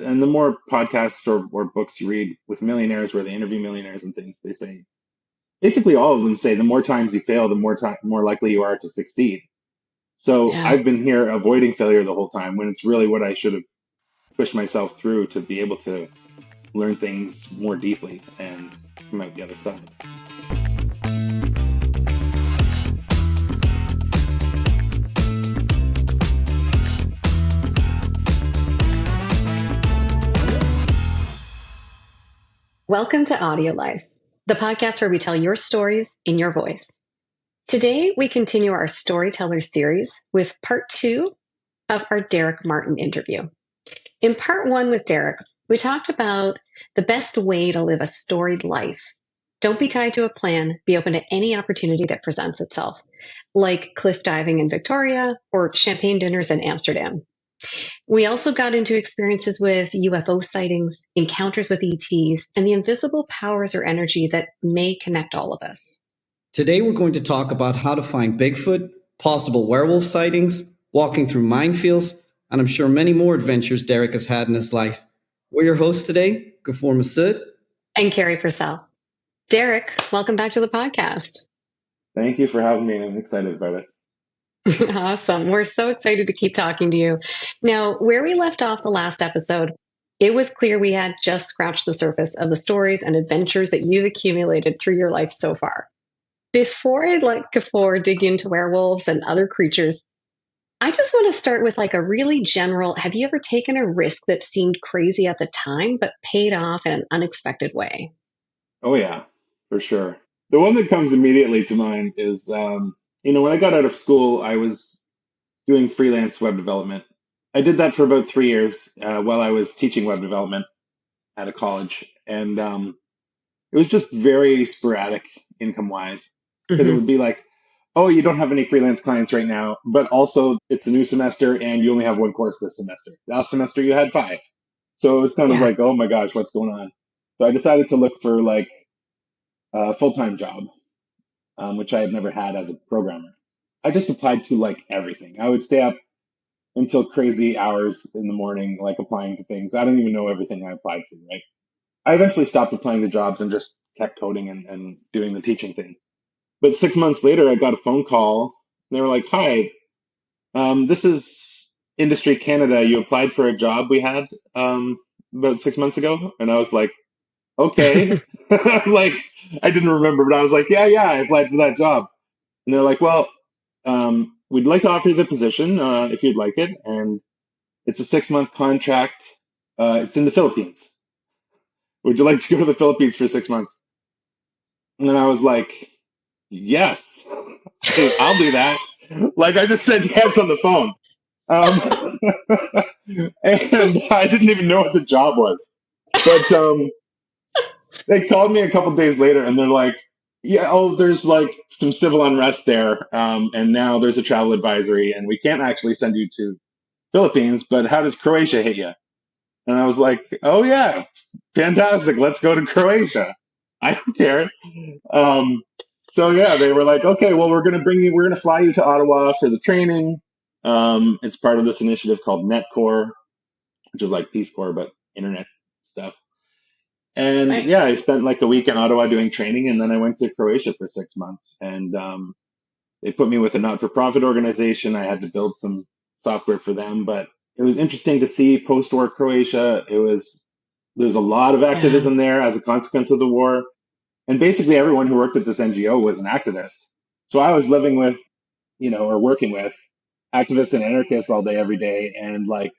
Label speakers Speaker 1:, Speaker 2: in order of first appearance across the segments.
Speaker 1: And the more podcasts or books you read with millionaires where they interview millionaires and things, they say basically all of them say the more times you fail, the more likely you are to succeed. So
Speaker 2: Yeah.
Speaker 1: I've been here avoiding failure the whole time when it's really what I should have pushed myself through to be able to learn things more deeply and come out the other side.
Speaker 2: Welcome to AudioLife, the podcast where we tell your stories in your voice. Today, we continue our Storyteller series with part 2 of our Derek Martin interview. In part 1 with Derek, we talked about the best way to live a storied life. Don't be tied to a plan, be open to any opportunity that presents itself, like cliff diving in Victoria or champagne dinners in Amsterdam. We also got into experiences with UFO sightings, encounters with ETs, and the invisible powers or energy that may connect all of us.
Speaker 3: Today we're going to talk about how to find Bigfoot, possible werewolf sightings, walking through minefields, and I'm sure many more adventures Derek has had in his life. We're your hosts today, Gafour Masood.
Speaker 2: And Carrie Purcell. Derek, welcome back to the podcast.
Speaker 1: Thank you for having me. I'm excited about it.
Speaker 2: Awesome. We're so excited to keep talking to you. Now, where we left off the last episode, it was clear we had just scratched the surface of the stories and adventures that you've accumulated through your life so far. Before I let Gafour dig into werewolves and other creatures, I just want to start with like a really general, have you ever taken a risk that seemed crazy at the time, but paid off in an unexpected way?
Speaker 1: Oh yeah, for sure. The one that comes immediately to mind is, when I got out of school, I was doing freelance web development. I did that for about 3 years while I was teaching web development at a college, and it was just very sporadic income wise because it
Speaker 2: Mm-hmm.
Speaker 1: would be like, oh, you don't have any freelance clients right now, but also it's a new semester and you only have one course this semester. Last semester you had five. So it was kind of
Speaker 2: Yeah.
Speaker 1: like, oh my gosh, what's going on? So I decided to look for like a full-time job, which I had never had as a programmer. I just applied to like everything. I would stay up until crazy hours in the morning, like applying to things. I don't even know everything I applied to, right? I eventually stopped applying to jobs and just kept coding and doing the teaching thing. But 6 months later, I got a phone call. And they were like, "Hi, this is Industry Canada. You applied for a job we had about 6 months ago." And I was like, "Okay." Like, I didn't remember, but I was like, "Yeah, I applied for that job." And they're like, "Well, we'd like to offer you the position if you'd like it. And it's a 6 month contract. It's in the Philippines. Would you like to go to the Philippines for 6 months?" And then I was like, "Yes, I'll do that." Like I just said yes on the phone. Um, and I didn't even know what the job was. But they called me a couple days later and they're like, "Yeah, oh, there's like some civil unrest there. And now there's a travel advisory and we can't actually send you to Philippines, but how does Croatia hit you?" And I was like, "Oh yeah, fantastic. Let's go to Croatia. I don't care." Um, so yeah, they were like, "Okay, well, we're going to fly you to Ottawa for the training." It's part of this initiative called NetCore, which is like Peace Corps, but internet stuff. And yeah, I
Speaker 2: Nice.
Speaker 1: spent like a week in Ottawa doing training, and then I went to Croatia for 6 months. And they put me with a not-for-profit organization. I had to build some software for them, but it was interesting to see post-war Croatia. There's a lot of
Speaker 2: Yeah.
Speaker 1: activism there as a consequence of the war, and basically everyone who worked at this NGO was an activist. So I was living with, or working with activists and anarchists all day, every day, and like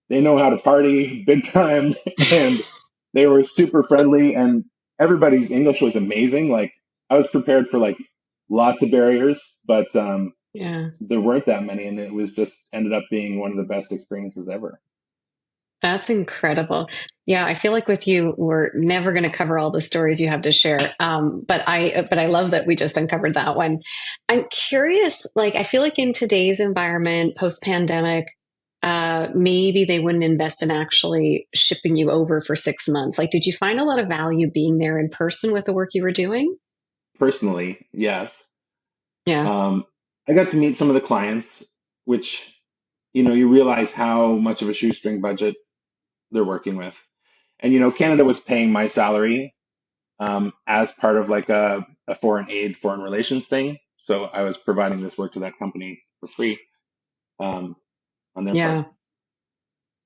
Speaker 1: they know how to party big time, and they were super friendly, and everybody's English was amazing. Like I was prepared for like lots of barriers, but
Speaker 2: Yeah.
Speaker 1: there weren't that many, and it was just ended up being one of the best experiences ever.
Speaker 2: That's incredible. Yeah, I feel like with you, we're never going to cover all the stories you have to share. But I love that we just uncovered that one. I'm curious, like, I feel like in today's environment, post pandemic, maybe they wouldn't invest in actually shipping you over for 6 months. Like, did you find a lot of value being there in person with the work you were doing?
Speaker 1: Personally, yes.
Speaker 2: Yeah.
Speaker 1: Um, I got to meet some of the clients, which you realize how much of a shoestring budget they're working with. And Canada was paying my salary as part of like a foreign aid, foreign relations thing. So I was providing this work to that company for free um, on their part.
Speaker 2: Yeah.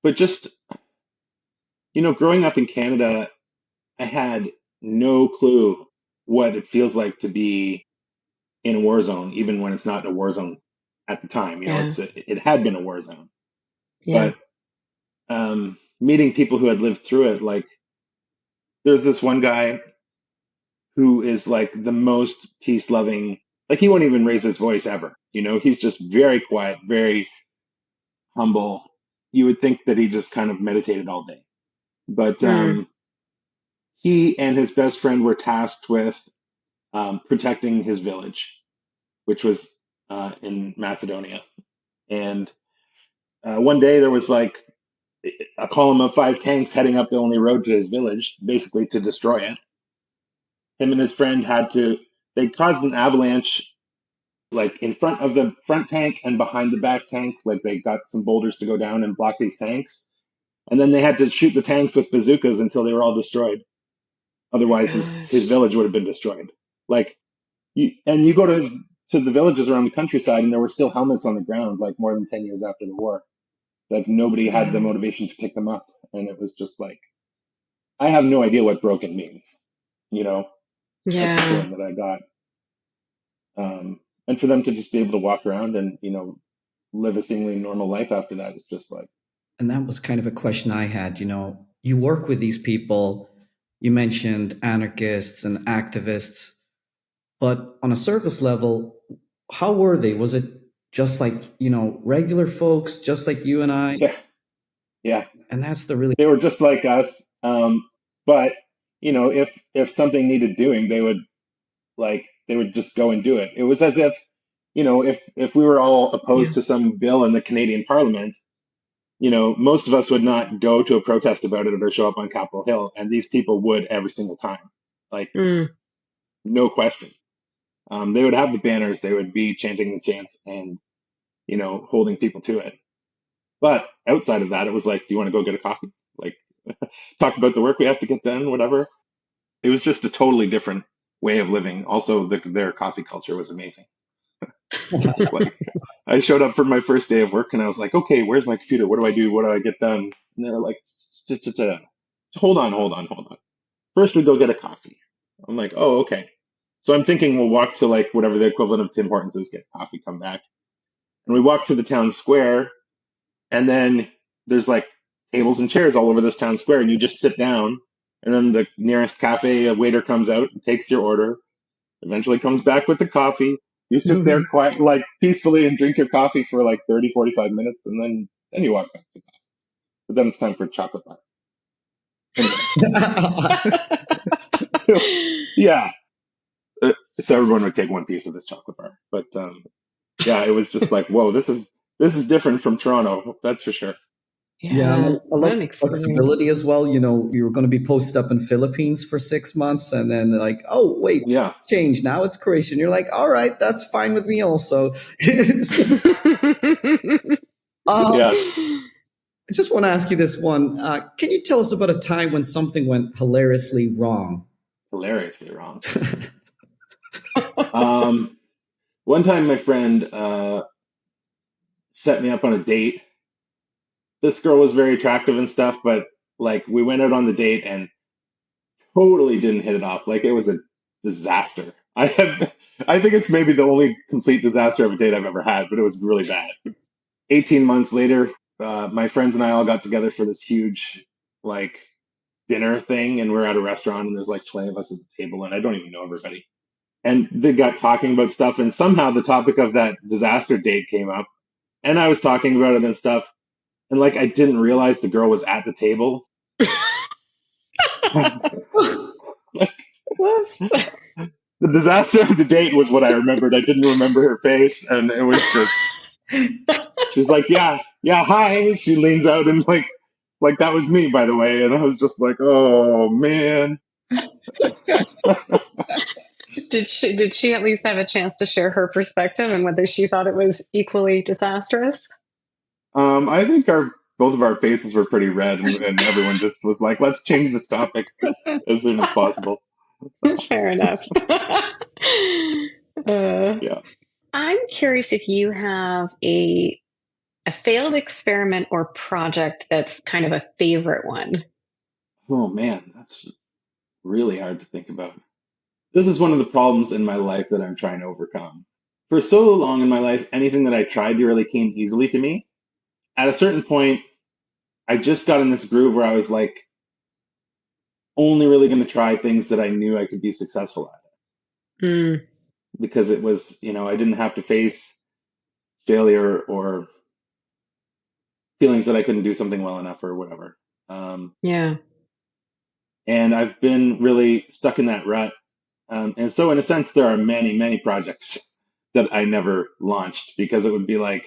Speaker 1: But just growing up in Canada, I had no clue what it feels like to be in a war zone, even when it's not a war zone at the time.
Speaker 2: Yeah.
Speaker 1: It had been a war zone,
Speaker 2: Yeah.
Speaker 1: but meeting people who had lived through it, like there's this one guy who is like the most peace loving, like he won't even raise his voice ever. He's just very quiet, very humble. You would think that he just kind of meditated all day, but
Speaker 2: Mm.
Speaker 1: he and his best friend were tasked with protecting his village, which was in Macedonia. And one day there was like a column of 5 tanks heading up the only road to his village, basically to destroy it. Him and his friend they caused an avalanche like in front of the front tank and behind the back tank. Like they got some boulders to go down and block these tanks. And then they had to shoot the tanks with bazookas until they were all destroyed. Otherwise, his
Speaker 2: Gosh.
Speaker 1: village would have been destroyed. Like, you go to the villages around the countryside, and there were still helmets on the ground, like more than 10 years after the war. Like nobody had the
Speaker 2: Wow.
Speaker 1: motivation to pick them up, and it was just like, I have no idea what broken means. That's the
Speaker 2: Yeah.
Speaker 1: feeling that I got. And for them to just be able to walk around and live a seemingly normal life after that is just like,
Speaker 3: And that was kind of a question I had. You work with these people, you mentioned anarchists and activists, but on a surface level, how were they? Was it just like, regular folks, just like you and I?
Speaker 1: yeah, yeah.
Speaker 3: And that's the really,
Speaker 1: They were just like us. But if something needed doing, they would just go and do it. It was as if, if we were all
Speaker 2: Yeah.
Speaker 1: opposed to some bill in the Canadian Parliament, most of us would not go to a protest about it or show up on Capitol Hill, and these people would every single time, like
Speaker 2: Mm.
Speaker 1: no question. They would have the banners, they would be chanting the chants, and holding people to it. But outside of that, it was like, do you want to go get a coffee? Like, talk about the work we have to get done, whatever. It was just a totally different way of living. Also, their coffee culture was amazing. It's like I showed up for my first day of work and I was like, okay, where's my computer? What do I do? What do I get done? And they were like, hold on. First, we go get a coffee. I'm like, oh, okay. So I'm thinking we'll walk to like whatever the equivalent of Tim Hortons is, get coffee, come back. And we walk to the town square, and then there's like tables and chairs all over this town square, and you just sit down. And then the nearest cafe, a waiter comes out and takes your order, eventually comes back with the coffee. You sit there quiet, like peacefully, and drink your coffee for like 30, 45 minutes, and then you walk back to the office. But then it's time for chocolate bar. Anyway, yeah. So everyone would take one piece of this chocolate bar. But yeah, it was just like, whoa, this is different from Toronto, that's for sure.
Speaker 3: yeah,
Speaker 2: Yeah.
Speaker 3: I
Speaker 2: What
Speaker 3: love
Speaker 2: an
Speaker 3: the
Speaker 2: experience.
Speaker 3: flexibility as well. You were going to be posted up in Philippines for 6 months, and then they're like, oh, wait,
Speaker 1: Yeah,
Speaker 3: change now, it's Croatian. You're like, all right, that's fine with me also.
Speaker 1: yeah,
Speaker 3: I just want to ask you this one. Can you tell us about a time when something went hilariously wrong?
Speaker 1: hilariously wrong. Um, One time, my friend set me up on a date. This girl was very attractive and stuff, but like we went out on the date and totally didn't hit it off. Like it was a disaster. I think it's maybe the only complete disaster of a date I've ever had, but it was really bad. 18 months later, my friends and I all got together for this huge like dinner thing, and we're at a restaurant, and there's like 20 of us at the table, and I don't even know everybody. And they got talking about stuff, and somehow the topic of that disaster date came up, and I was talking about it and stuff, and like I didn't realize the girl was at the table. Like,
Speaker 2: Whoops.
Speaker 1: the disaster of the date was what I remembered. I didn't remember her face, and it was just she's like, yeah, hi. She leans out and like that was me, by the way, and I was just like, oh man.
Speaker 2: Did she at least have a chance to share her perspective and whether she thought it was equally disastrous?
Speaker 1: I think both of our faces were pretty red, and everyone just was like, "Let's change this topic as soon as possible."
Speaker 2: Fair enough. uh,
Speaker 1: Yeah.
Speaker 2: I'm curious if you have a failed experiment or project that's kind of a favorite one.
Speaker 1: Oh man, that's really hard to think about. This is one of the problems in my life that I'm trying to overcome. For so long in my life, anything that I tried to really came easily to me. At a certain point, I just got in this groove where I was like, only really going to try things that I knew I could be successful at,
Speaker 2: Mm,
Speaker 1: because it was, I didn't have to face failure or feelings that I couldn't do something well enough or whatever. Um,
Speaker 2: yeah,
Speaker 1: and I've been really stuck in that rut. And so, in a sense, there are many, many projects that I never launched because it would be like,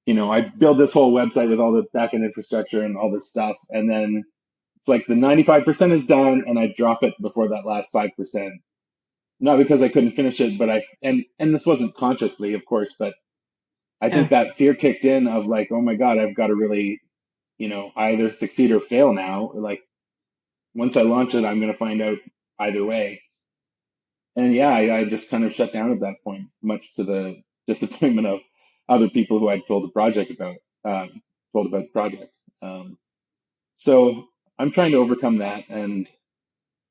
Speaker 1: I build this whole website with all the backend infrastructure and all this stuff, and then it's like the 95% is done, and I drop it before that last 5%. Not because I couldn't finish it, but and this wasn't consciously, of course, but I think
Speaker 2: yeah,
Speaker 1: that fear kicked in of like, oh my God, I've got to really, either succeed or fail now. Like once I launch it, I'm going to find out either way. And yeah, I just kind of shut down at that point, much to the disappointment of other people who I'd told about the project. Um, so I'm trying to overcome that, and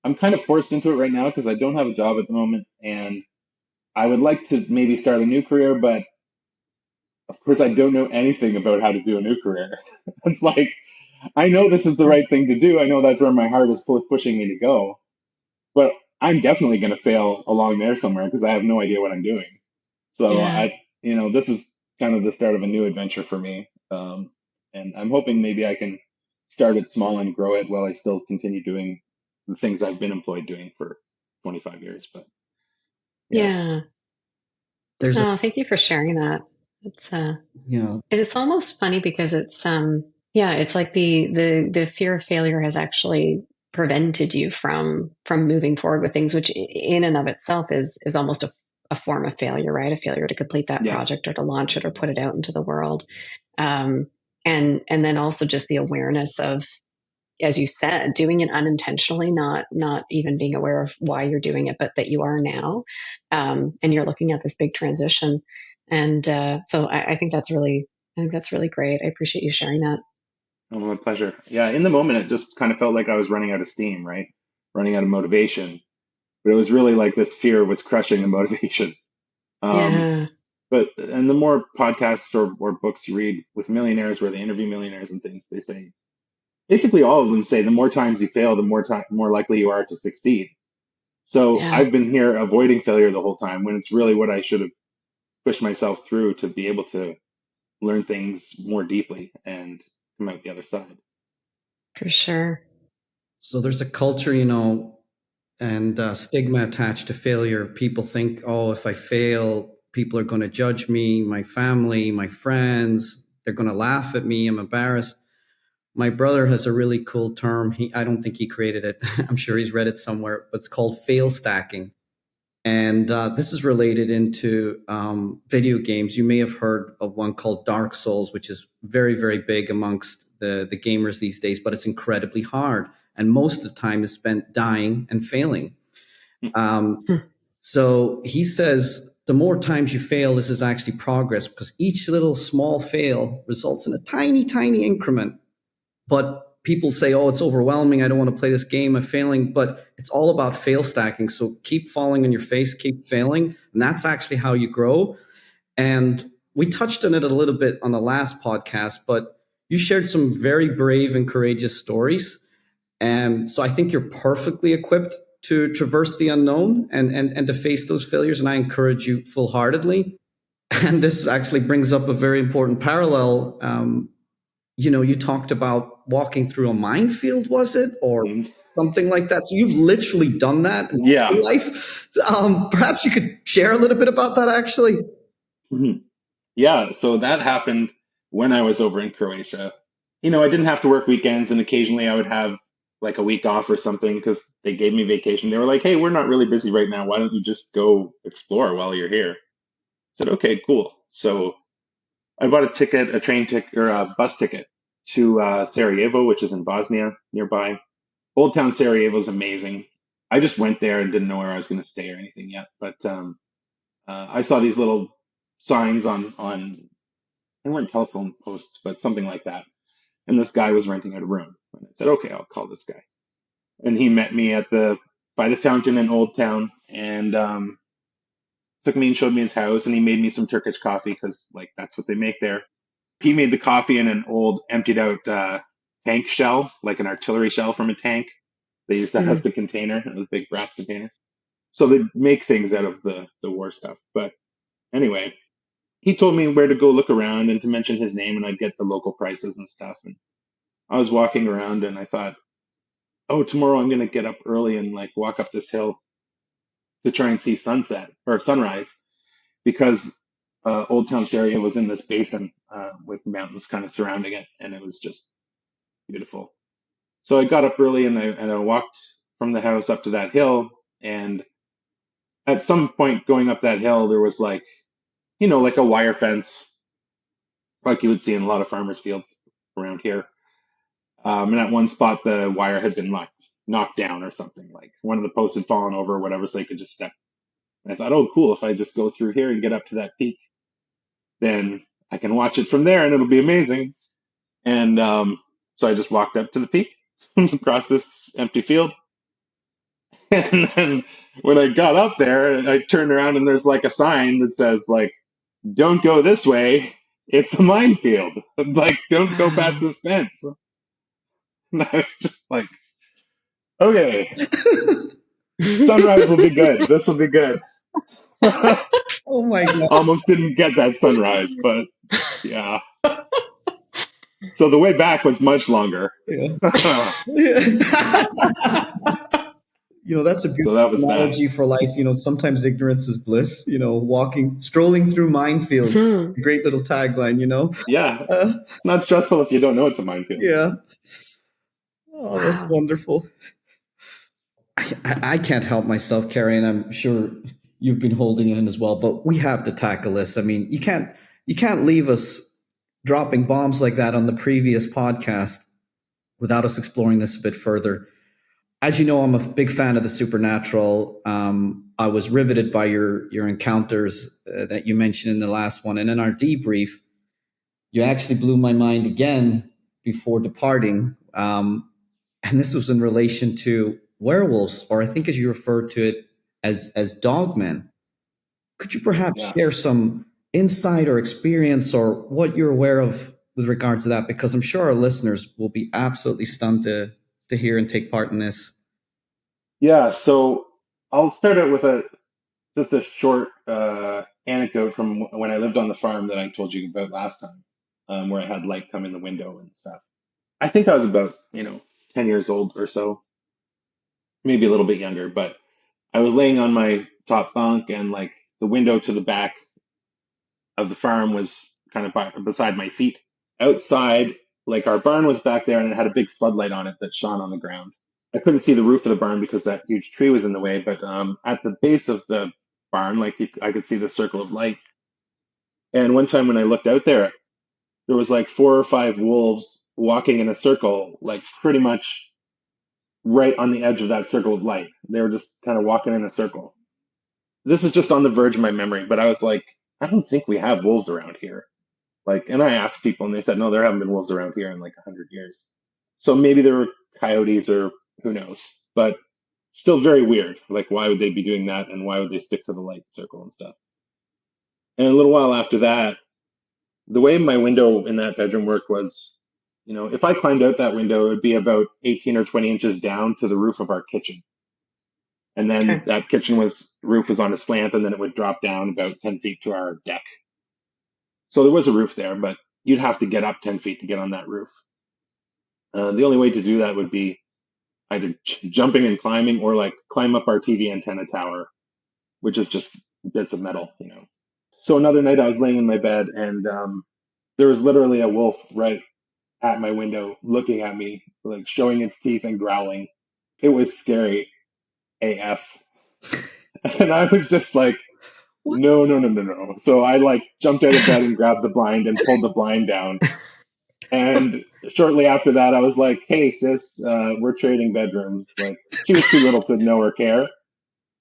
Speaker 1: I'm kind of forced into it right now because I don't have a job at the moment, and I would like to maybe start a new career, but of course I don't know anything about how to do a new career. It's like I know this is the right thing to do. I know that's where my heart is pushing me to go, but I'm definitely going to fail along there somewhere because I have no idea what I'm doing. So
Speaker 2: yeah,
Speaker 1: this is kind of the start of a new adventure for me. And I'm hoping maybe I can start it small and grow it while I still continue doing the things I've been employed doing for 25 years. But yeah,
Speaker 2: yeah.
Speaker 3: There's a,
Speaker 2: Oh, thank you for sharing that. It's
Speaker 3: you know,
Speaker 2: it is almost funny because it's yeah, it's like the fear of failure has actually prevented you from moving forward with things, which in and of itself is almost a form of failure, right? A failure to complete that
Speaker 1: yeah,
Speaker 2: project or to launch it or put it out into the world. Um, and then also just the awareness of, as you said, doing it unintentionally, not even being aware of why you're doing it, but that you are now, and you're looking at this big transition. And so I think I think that's really great. I appreciate you sharing that.
Speaker 1: oh, my pleasure. Yeah, in the moment, it just kind of felt like I was running out of steam, right? Running out of motivation. But it was really like this fear was crushing the motivation. Um,
Speaker 2: Yeah,
Speaker 1: and the more podcasts or books you read with millionaires where they interview millionaires and things, they say basically all of them say the more times you fail, the more likely you are to succeed. So
Speaker 2: yeah,
Speaker 1: I've been here avoiding failure the whole time when it's really what I should have pushed myself through to be able to learn things more deeply and come out the other side.
Speaker 2: for sure.
Speaker 3: so there's a culture, and stigma attached to failure. People think, oh, if I fail, people are going to judge me, my family, my friends, they're going to laugh at me, I'm embarrassed. My brother has a really cool term. I don't think he created it. I'm sure he's read it somewhere, but it's called fail stacking. And this is related into video games. You may have heard of one called Dark Souls, which is very, very big amongst the gamers these days, but it's incredibly hard. And most of the time is spent dying and failing. Um,
Speaker 2: Hmm.
Speaker 3: so he says the more times you fail, this is actually progress because each little small fail results in a tiny, tiny increment. But people say, oh, it's overwhelming. I don't want to play this game. I'm failing. But it's all about fail stacking. So keep falling on your face, keep failing. And that's actually how you grow. And we touched on it a little bit on the last podcast, but you shared some very brave and courageous stories. And so I think you're perfectly equipped to traverse the unknown and to face those failures. And I encourage you full heartedly. And this actually brings up a very important parallel. You talked about walking through a minefield, was it? Or
Speaker 1: And
Speaker 3: something like that. So you've literally done that in
Speaker 1: yeah.
Speaker 3: real life. Perhaps you could share a little bit about that actually.
Speaker 1: Mhm. Yeah. So that happened when I was over in Croatia. I didn't have to work weekends, and occasionally I would have like a week off or something because they gave me vacation. They were like, hey, we're not really busy right now. Why don't you just go explore while you're here? I said, okay, cool. So I bought a train ticket or a bus ticket to Sarajevo, which is in Bosnia nearby. Old Town Sarajevo is amazing. I just went there and didn't know where I was going to stay or anything yet, but I saw these little signs on they weren't telephone posts, but something like that. And this guy was renting out a room, and I said, "Okay, I'll call this guy." And he met me at the by the fountain in Old Town, and took me and showed me his house, and he made me some Turkish coffee because like that's what they make there. He made the coffee in an old emptied out tank shell, like an artillery shell from a tank. They used that as the container, a big brass container. So they make things out of the war stuff. But anyway, he told me where to go look around and to mention his name, and I'd get the local prices and stuff. And I was walking around, and I thought, oh, tomorrow I'm going to get up early and like walk up this hill to try and see sunset or sunrise because Old Town Area was in this basin with mountains kind of surrounding it, and it was just beautiful. So I got up early and I walked from the house up to that hill, and at some point going up that hill, there was like, like a wire fence, like you would see in a lot of farmers' fields around here. And at one spot, the wire had been knocked down or something. Like one of the posts had fallen over or whatever, so you could just step. And I thought, oh, cool. If I just go through here and get up to that peak, then I can watch it from there, and it'll be amazing. And so I just walked up to the peak, across this empty field. And then when I got up there, I turned around and there's like a sign that says like, "Don't go this way. It's a minefield. Like, don't go past this fence." And I was just like, okay, sunrise will be good. This will be good.
Speaker 3: Oh my God.
Speaker 1: Almost didn't get that sunrise, but yeah. So the way back was much longer.
Speaker 3: Yeah. That's a
Speaker 1: So
Speaker 3: beautiful
Speaker 1: that was that.
Speaker 3: analogy for life. Sometimes ignorance is bliss. Strolling through minefields. Great little tagline.
Speaker 1: Yeah, it's not stressful if you don't know it's a minefield.
Speaker 3: Yeah. Oh, that's wonderful. I can't help myself, Carrie, and I'm sure you've been holding it in as well. But we have to tackle this. I mean, you can't leave us dropping bombs like that on the previous podcast without us exploring this a bit further. As you know, I'm a big fan of the supernatural. I was riveted by your encounters that you mentioned in the last one. And in our debrief, you actually blew my mind again before departing. And this was in relation to werewolves, or I think as you referred to it, as dogmen. Could you perhaps share some insight or experience or what you're aware of with regards to that? Because I'm sure our listeners will be absolutely stunned to hear and take part in this.
Speaker 1: Yeah, so I'll start out with just a short anecdote from when I lived on the farm that I told you about last time, where I had light come in the window and stuff. I think I was about 10 years old or so, maybe a little bit younger, but I was laying on my top bunk, and like the window to the back of the farm was kind of beside my feet. Outside, like our barn was back there, and it had a big floodlight on it that shone on the ground. I couldn't see the roof of the barn because that huge tree was in the way, but at the base of the barn, I could see the circle of light. And one time when I looked out there was like 4 or 5 wolves walking in a circle, like pretty much right on the edge of that circle of light. They were just kind of walking in a circle. This is just on the verge of my memory, but I was like, I don't think we have wolves around here. And I asked people, and they said, no, there haven't been wolves around here in like 100 years. So maybe there were coyotes, or who knows, but still very weird. Like, why would they be doing that, and why would they stick to the light circle and stuff? And a little while after that, the way my window in that bedroom worked was, if I climbed out that window, it would be about 18 or 20 inches down to the roof of our kitchen. And then that kitchen roof was on a slant, and then it would drop down about 10 feet to our deck. So there was a roof there, but you'd have to get up 10 feet to get on that roof. The only way to do that would be either jumping and climbing, or like climb up our TV antenna tower, which is just bits of metal, So another night I was laying in my bed, and there was literally a wolf right at my window looking at me, like showing its teeth and growling. It was scary AF. And I was just like, no. So I like jumped out of bed and grabbed the blind and pulled the blind down. And shortly after that, I was like, "Hey, sis, we're trading bedrooms." Like, she was too little to know or care,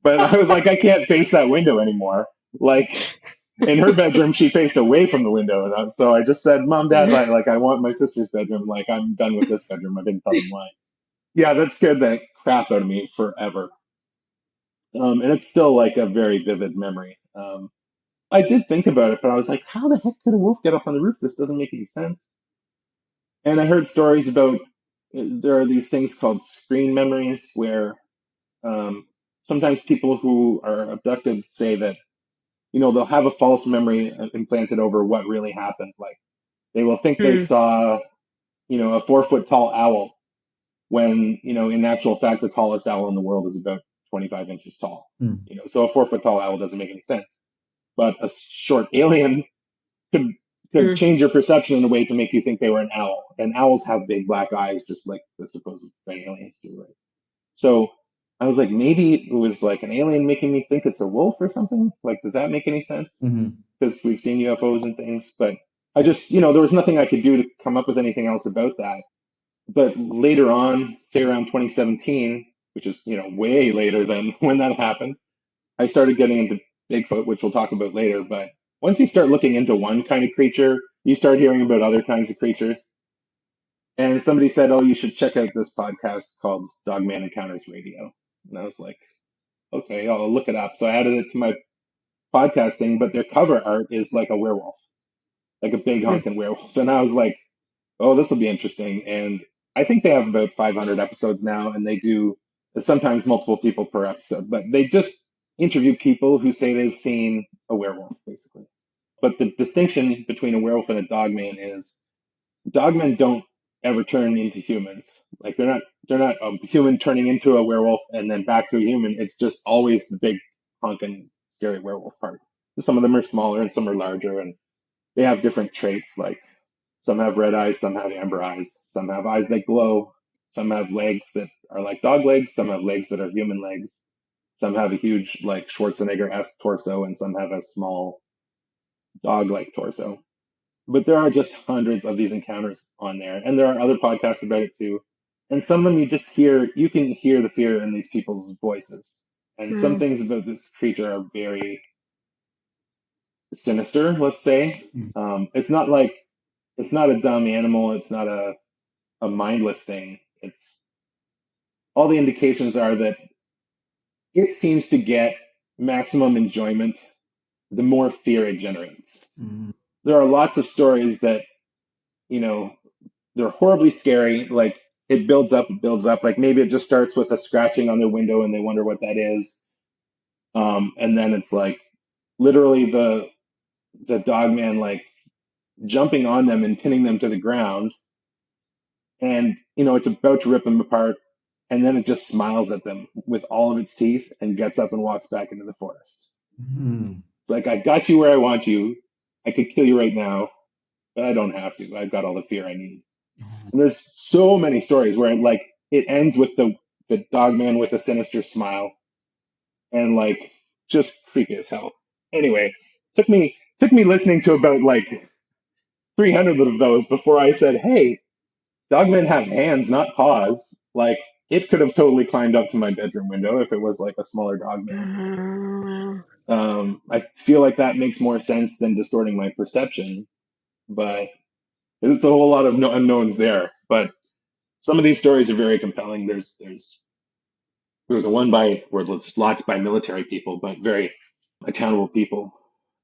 Speaker 1: but I was like, "I can't face that window anymore." Like, in her bedroom, she faced away from the window, and so I just said, "Mom, Dad, I want my sister's bedroom. Like, I'm done with this bedroom." I didn't tell them why. Yeah, that scared the crap out of me forever, and it's still like a very vivid memory. I did think about it, but I was like, "How the heck could a wolf get up on the roof? This doesn't make any sense." And I heard stories about there are these things called screen memories where um, sometimes people who are abducted say that, they'll have a false memory implanted over what really happened. Like, they will think they
Speaker 2: Mm,
Speaker 1: saw, a 4 foot tall owl when, in actual fact, the tallest owl in the world is about 25 inches tall.
Speaker 3: Mm.
Speaker 1: So a 4 foot tall owl doesn't make any sense. But a short alien could could
Speaker 2: mm,
Speaker 1: change your perception in a way to make you think they were an owl. And owls have big black eyes, just like the supposed aliens do, right? So I was like, maybe it was like an alien making me think it's a wolf or something. Like, does that make any sense?
Speaker 3: Mhm.
Speaker 1: Because we've seen UFOs and things, but I just, there was nothing I could do to come up with anything else about that. But later on, say around 2017, which is, way later than when that happened, I started getting into Bigfoot, which we'll talk about later. But once you start looking into one kind of creature, you start hearing about other kinds of creatures. And somebody said, "Oh, you should check out this podcast called Dogman Encounters Radio." And I was like, "Okay, I'll look it up." So I added it to my podcast thing, but their cover art is like a werewolf, like a big
Speaker 2: mm.
Speaker 1: honking werewolf. And I was like, "Oh, this will be interesting." And I think they have about 500 episodes now, and they do sometimes multiple people per episode, but they just interview people who say they've seen a werewolf, basically. But the distinction between a werewolf and a dogman is dogmen don't ever turn into humans. Like, they're not a human turning into a werewolf and then back to a human. It's just always the big honking scary werewolf part. Some of them are smaller and some are larger, and they have different traits. Like, some have red eyes, some have amber eyes, some have eyes that glow, some have legs that are like dog legs, some have legs that are human legs, some have a huge like Schwarzenegger-esque torso, and some have a small dog-like torso. But there are just hundreds of these encounters on there, and there are other podcasts about it too. And some of them you can hear the fear in these people's voices. And some
Speaker 2: Mm,
Speaker 1: things about this creature are very sinister, let's say.
Speaker 3: Mm.
Speaker 1: It's not a dumb animal. It's not a mindless thing. It's all the indications are that it seems to get maximum enjoyment the more fear it generates.
Speaker 3: Mm.
Speaker 1: There are lots of stories that, you know, they're horribly scary. Like, it builds up, it builds up. Like, maybe it just starts with a scratching on their window and they wonder what that is. And then it's like literally the dog man like jumping on them and pinning them to the ground. And, it's about to rip them apart. And then it just smiles at them with all of its teeth and gets up and walks back into the forest.
Speaker 3: Mm.
Speaker 1: It's like, I got you where I want you. I could kill you right now, but I don't have to. I've got all the fear I need. And there's so many stories where like it ends with the dog man with a sinister smile and like just creepy as hell. Anyway, took me listening to about like 300 of those before I said, "Hey, dogmen have hands, not paws." Like, it could have totally climbed up to my bedroom window if it was like a smaller dogman.
Speaker 2: Wow.
Speaker 1: I feel like that makes more sense than distorting my perception, but it's a whole lot of unknowns there. But some of these stories are very compelling. There's a one by where there's lots by military people, but very accountable people,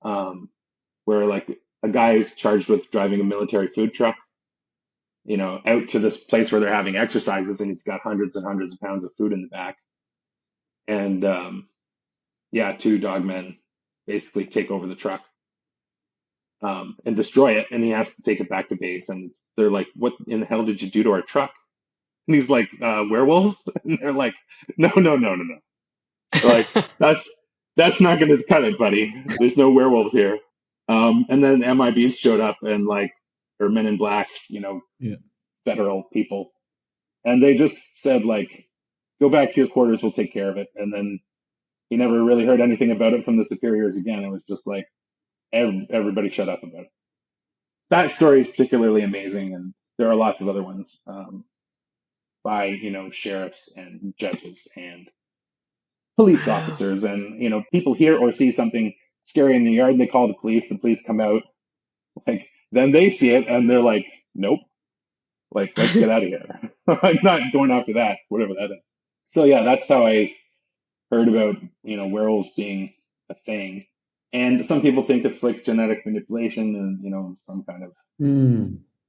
Speaker 1: where like a guy is charged with driving a military food truck, out to this place where they're having exercises, and he's got hundreds and hundreds of pounds of food in the back, and yeah, two dogmen basically take over the truck, and destroy it, and he has to take it back to base, and they're like, "What in the hell did you do to our truck?" And he's like, "Werewolves," and they're like, "No, no, no, no, no." Like, that's not going to cut it, buddy. There's no werewolves here. And then MIBs showed up, and like, or Men in Black,
Speaker 3: Yeah.
Speaker 1: federal people, and they just said like, "Go back to your quarters. We'll take care of it." And then he never really heard anything about it from the superiors again. It was just like everybody shut up about it. That story is particularly amazing, and there are lots of other ones by, sheriffs and judges and police
Speaker 2: Wow.
Speaker 1: officers. And, people hear or see something scary in the yard, they call the police come out, like, then they see it and they're like, nope, like, let's get out of here. I'm not going after that, whatever that is. So yeah, that's how I heard about, werewolves being a thing. And some people think it's like genetic manipulation and, some kind of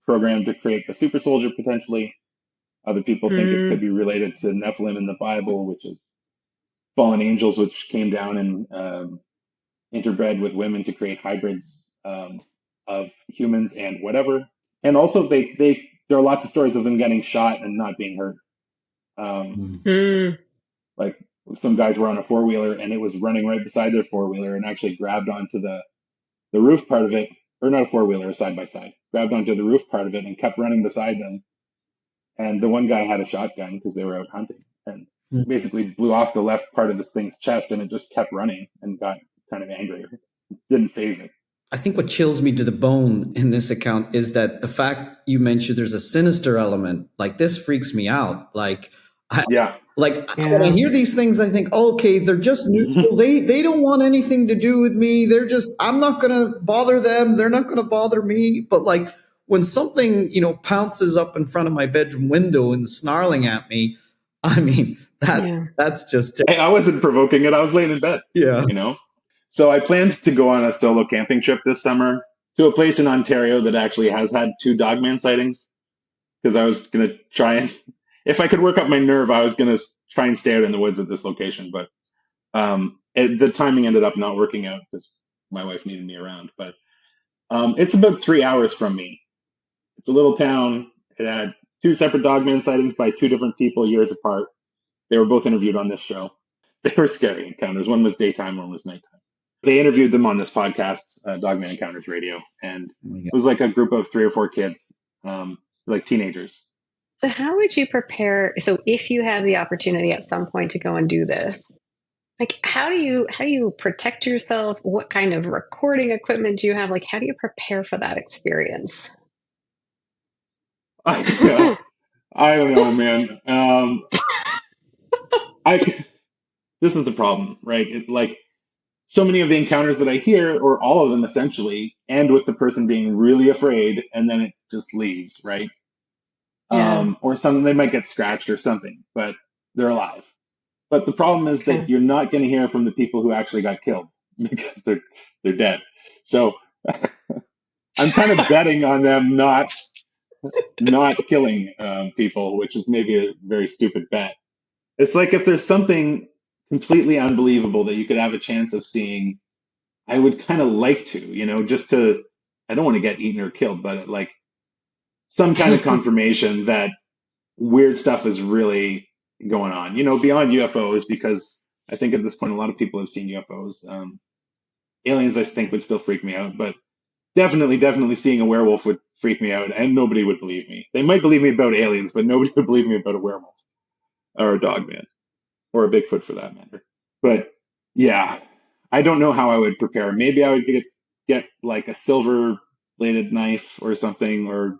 Speaker 1: program to create a super soldier potentially. Other people think it could be related to Nephilim in the Bible, which is fallen angels, which came down and interbred with women to create hybrids of humans and whatever. And also, there are lots of stories of them getting shot and not being hurt. Like some guys were on a four-wheeler and it was running right beside their four-wheeler and actually grabbed onto the roof part of it, or not a four-wheeler, a side-by-side, grabbed onto the roof part of it and kept running beside them. And the one guy had a shotgun because they were out hunting and basically blew off the left part of this thing's chest, and it just kept running and got kind of angry. Didn't phase it.
Speaker 3: I think what chills me to the bone in this account is that the fact you mentioned there's a sinister element, like this freaks me out. Like, when I hear these things, I think, oh, okay, they're just neutral. They don't want anything to do with me. I'm not going to bother them. They're not going to bother me. But like when something, pounces up in front of my bedroom window and snarling at me, I mean, that's just...
Speaker 1: I wasn't provoking it. I was laying in bed.
Speaker 3: Yeah.
Speaker 1: So I planned to go on a solo camping trip this summer to a place in Ontario that actually has had 2 dogman sightings, because I was going to try and, if I could work up my nerve, I was going to try and stay out in the woods at this location. But the timing ended up not working out because my wife needed me around. But it's about 3 hours from me. It's a little town. It had 2 separate dogman sightings by 2 different people years apart. They were both interviewed on this show. They were scary encounters. One was daytime, one was nighttime. They interviewed them on this podcast, Dogman Encounters Radio, and it was like a group of 3 or 4 kids, like teenagers.
Speaker 2: So how would you prepare? So if you have the opportunity at some point to go and do this, like how do you protect yourself? What kind of recording equipment do you have? Like how do you prepare for that experience?
Speaker 1: I don't know, man. This is the problem, right? Like so many of the encounters that I hear, or all of them essentially, end with the person being really afraid and then it just leaves, right? Or they might get scratched or something, but they're alive. But the problem is that you're not going to hear from the people who actually got killed because they're dead. So I'm kind of betting on them not killing people, which is maybe a very stupid bet. It's like if there's something completely unbelievable that you could have a chance of seeing, I would kind of like to, just to, I don't want to get eaten or killed, but like some kind of confirmation that weird stuff is really going on, beyond UFOs, because I think at this point, a lot of people have seen UFOs. Aliens, I think, would still freak me out, but definitely seeing a werewolf would freak me out, and nobody would believe me. They might believe me about aliens, but nobody would believe me about a werewolf or a dogman or a Bigfoot for that matter. But yeah, I don't know how I would prepare. Maybe I would get like a silver bladed knife or something, or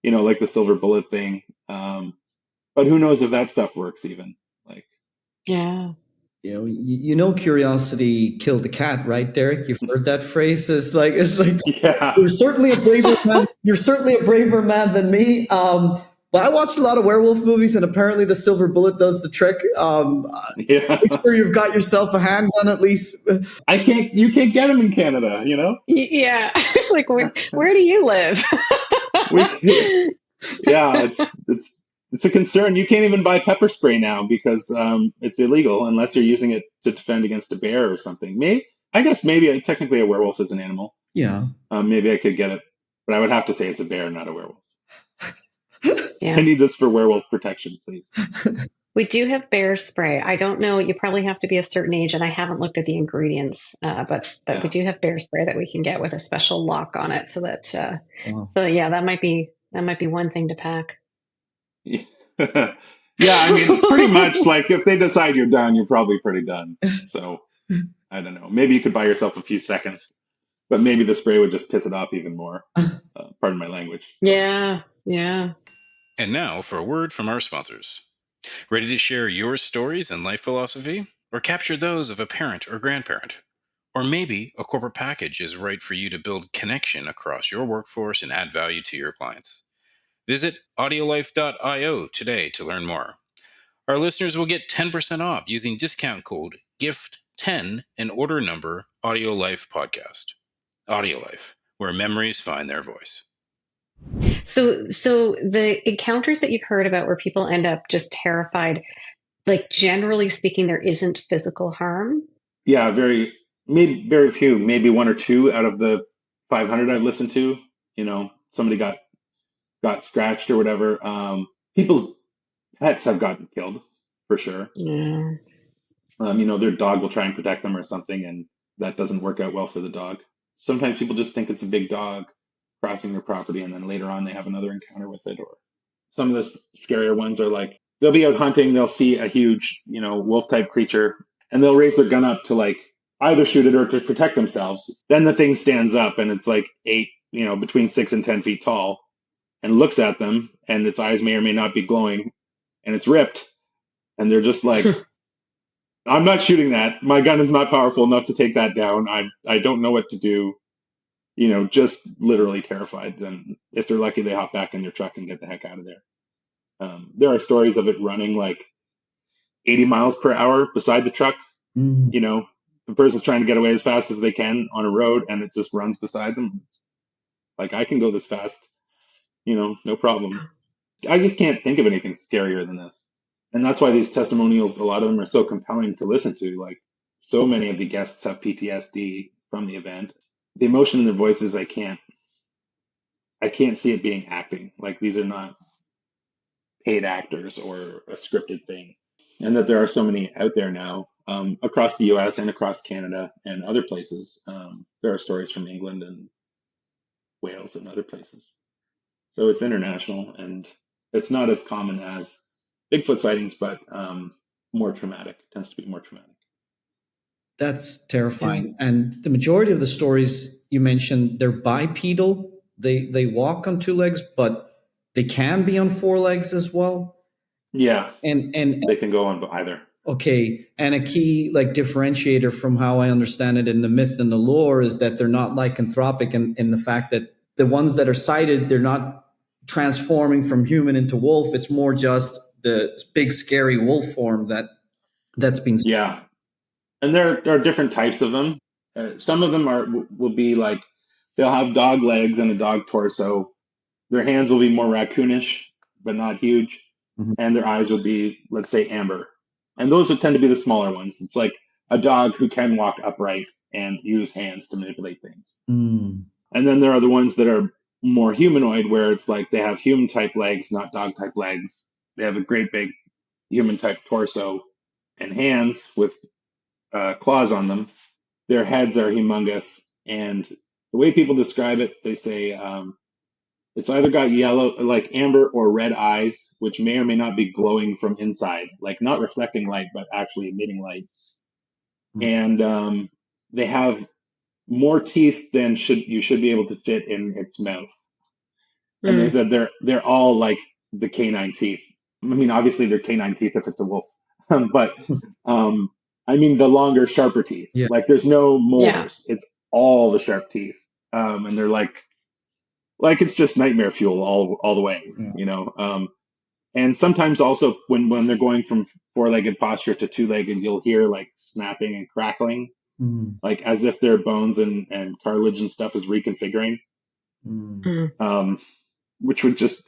Speaker 1: like the silver bullet thing. But who knows if that stuff works even? Like,
Speaker 3: curiosity killed the cat, right, Derek? You've heard that phrase. It's like
Speaker 1: yeah.
Speaker 3: You're certainly a braver man. You're certainly a braver man than me. But I watched a lot of werewolf movies, and apparently the silver bullet does the trick. Make sure you've got yourself a handgun at least.
Speaker 1: You can't get them in Canada,
Speaker 2: Yeah, it's like where do you live?
Speaker 1: Yeah, it's a concern. You can't even buy pepper spray now because it's illegal unless you're using it to defend against a bear or something. I guess maybe technically a werewolf is an animal.
Speaker 3: Yeah.
Speaker 1: Maybe I could get it, but I would have to say it's a bear, not a werewolf.
Speaker 2: Yeah.
Speaker 1: I need this for werewolf protection, please.
Speaker 2: We do have bear spray. I don't know. You probably have to be a certain age, and I haven't looked at the ingredients. But we do have bear spray that we can get with a special lock on it, so that that might be one thing to pack.
Speaker 1: Yeah, I mean, pretty much. Like if they decide you're done, you're probably pretty done. So I don't know. Maybe you could buy yourself a few seconds but maybe the spray would just piss it off even more. Pardon my language. So.
Speaker 2: Yeah, yeah.
Speaker 4: And now for a word from our sponsors. Ready to share your stories and life philosophy? Or capture those of a parent or grandparent? Or maybe a corporate package is right for you to build connection across your workforce and add value to your clients. Visit audiolife.io today to learn more. Our listeners will get 10% off using discount code GIFT10 and order number AudioLife Podcast. AudioLife, where memories find their voice.
Speaker 2: So the encounters that you've heard about where people end up just terrified, like generally speaking, there isn't physical harm.
Speaker 1: Yeah, maybe very few, maybe one or two out of the 500 I've listened to. Somebody got scratched or whatever. People's pets have gotten killed for sure.
Speaker 2: Yeah.
Speaker 1: Their dog will try and protect them or something, and that doesn't work out well for the dog. Sometimes people just think it's a big dog crossing their property, and then later on they have another encounter with it. Or some of the scarier ones are like they'll be out hunting, they'll see a huge, wolf type creature, and they'll raise their gun up to like either shoot it or to protect themselves. Then the thing stands up and it's like between 6 and 10 feet tall, and looks at them, and its eyes may or may not be glowing, and it's ripped, and they're just like, I'm not shooting that. My gun is not powerful enough to take that down. I don't know what to do. Just literally terrified. And if they're lucky, they hop back in their truck and get the heck out of there. There are stories of it running like 80 miles per hour beside the truck. The person's trying to get away as fast as they can on a road, and it just runs beside them. It's like, I can go this fast, no problem. I just can't think of anything scarier than this. And that's why these testimonials, a lot of them are so compelling to listen to. Like, so many of the guests have PTSD from the event. The emotion in their voices, I can't see it being acting. Like, these are not paid actors or a scripted thing. And that there are so many out there now, across the US and across Canada and other places. There are stories from England and Wales and other places. So it's international, and it's not as common as Bigfoot sightings, but more traumatic. It tends to be more traumatic.
Speaker 3: That's terrifying. And the majority of the stories you mentioned, they're bipedal. They walk on two legs, but they can be on four legs as well.
Speaker 1: Yeah.
Speaker 3: And
Speaker 1: they can go on either.
Speaker 3: Okay. And a key differentiator from how I understand it in the myth and the lore is that they're not lycanthropic in the fact that the ones that are sighted, they're not transforming from human into wolf. It's more just the big scary wolf form that's been.
Speaker 1: Yeah. And there are different types of them. Some of them will be like, they'll have dog legs and a dog torso. Their hands will be more raccoonish, but not huge. Mm-hmm. And their eyes will be, let's say, amber. And those would tend to be the smaller ones. It's like a dog who can walk upright and use hands to manipulate things.
Speaker 3: Mm.
Speaker 1: And then there are the ones that are more humanoid, where it's like they have human type legs, not dog type legs. They have a great big human type torso and hands with claws on them. Their heads are humongous. And the way people describe it, they say it's either got yellow, like amber or red eyes, which may or may not be glowing from inside, like not reflecting light, but actually emitting light. Mm. And they have more teeth than you should be able to fit in its mouth. Mm. And they said they're all like the canine teeth. I mean, obviously they're canine teeth if it's a wolf, but I mean the longer, sharper teeth. Yeah. Like there's no molars. Yeah. It's all the sharp teeth, and they're like it's just nightmare fuel all the way, yeah. And sometimes also when they're going from four-legged posture to two-legged, you'll hear like snapping and crackling, like as if their bones and cartilage and stuff is reconfiguring, which would just,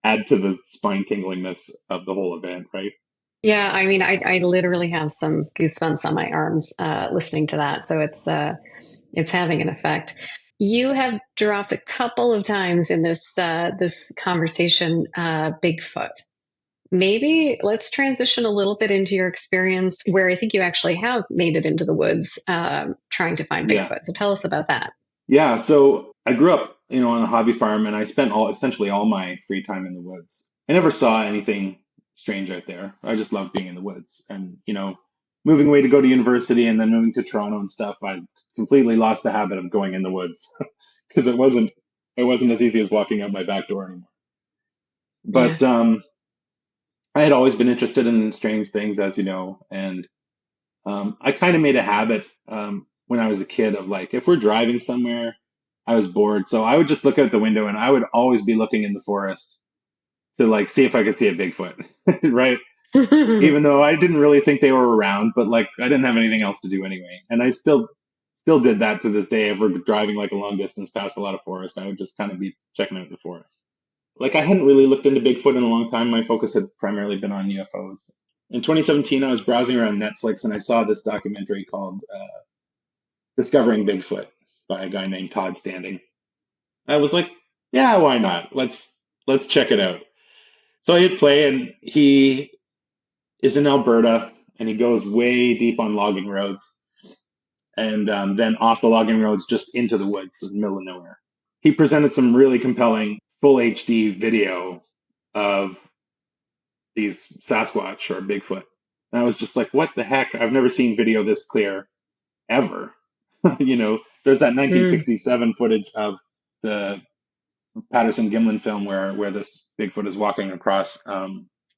Speaker 1: add to the spine tinglingness of the whole event, right?
Speaker 2: Yeah, I mean, I literally have some goosebumps on my arms listening to that, so it's having an effect. You have dropped a couple of times in this conversation, Bigfoot. Maybe let's transition a little bit into your experience where I think you actually have made it into the woods trying to find Bigfoot. Yeah. So tell us about that.
Speaker 1: Yeah, so I grew up, on a hobby farm, and I spent essentially all my free time in the woods. I never saw anything strange out there. I just loved being in the woods, and moving away to go to university and then moving to Toronto and stuff, I completely lost the habit of going in the woods because it wasn't as easy as walking out my back door anymore.
Speaker 2: Yeah.
Speaker 1: But I had always been interested in strange things, as you know, and I kind of made a habit when I was a kid of like, if we're driving somewhere, I was bored. So I would just look out the window and I would always be looking in the forest to like see if I could see a Bigfoot, right? Even though I didn't really think they were around, but like I didn't have anything else to do anyway. And I still did that to this day. If we're driving like a long distance past a lot of forest, I would just kind of be checking out the forest. Like I hadn't really looked into Bigfoot in a long time. My focus had primarily been on UFOs. In 2017, I was browsing around Netflix and I saw this documentary called Discovering Bigfoot by a guy named Todd Standing. I was like, yeah, why not? Let's check it out. So I hit play, and he is in Alberta, and he goes way deep on logging roads, and then off the logging roads just into the woods in the middle of nowhere. He presented some really compelling full HD video of these Sasquatch or Bigfoot. And I was just like, what the heck? I've never seen video this clear ever. There's that
Speaker 2: Mm.
Speaker 1: 1967 footage of the Patterson-Gimlin film where this Bigfoot is walking across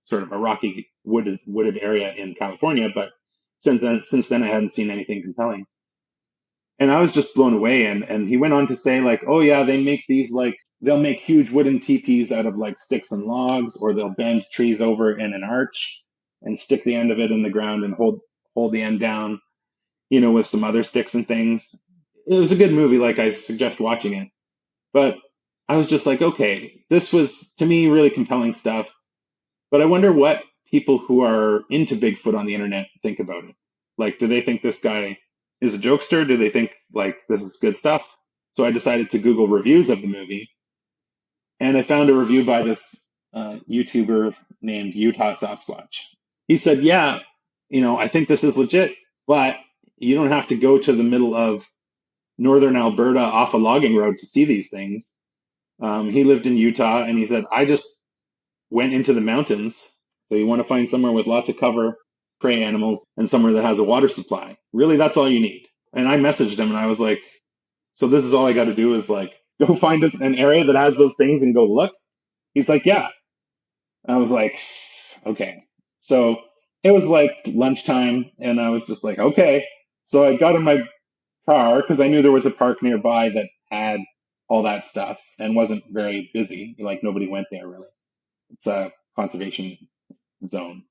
Speaker 1: sort of a rocky wooded area in California. But since then, I hadn't seen anything compelling. And I was just blown away. And he went on to say like, oh yeah, they make these like, they'll make huge wooden teepees out of like sticks and logs, or they'll bend trees over in an arch and stick the end of it in the ground and hold the end down, with some other sticks and things. It was a good movie. Like I suggest watching it, but I was just like, okay, this was to me really compelling stuff. But I wonder what people who are into Bigfoot on the internet think about it. Like, do they think this guy is a jokester? Do they think like this is good stuff? So I decided to Google reviews of the movie, and I found a review by this YouTuber named Utah Sasquatch. He said, yeah, I think this is legit, but you don't have to go to the middle of northern Alberta off a logging road to see these things. He lived in Utah, and he said, I just went into the mountains. So you want to find somewhere with lots of cover, prey animals, and somewhere that has a water supply. Really, that's all you need. And I messaged him, and I was like, so this is all I got to do is like go find an area that has those things and go look? He's like, yeah. I was like, okay. So it was like lunchtime, and I was just like, okay. So I got in my car because I knew there was a park nearby that had all that stuff and wasn't very busy. Like nobody went there really. It's a conservation zone.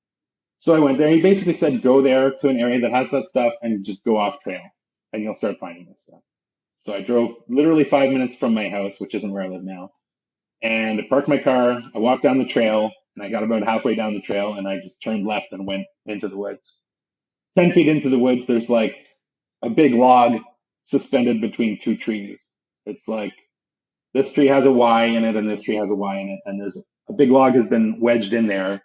Speaker 1: So I went there. He basically said, go there to an area that has that stuff and just go off trail and you'll start finding this stuff. So I drove literally 5 minutes from my house, which isn't where I live now, and I parked my car. I walked down the trail, and I got about halfway down the trail, and I just turned left and went into the woods. 10 feet into the woods, there's like a big log suspended between two trees. It's like this tree has a Y in it, and this tree has a Y in it, and there's a big log has been wedged in there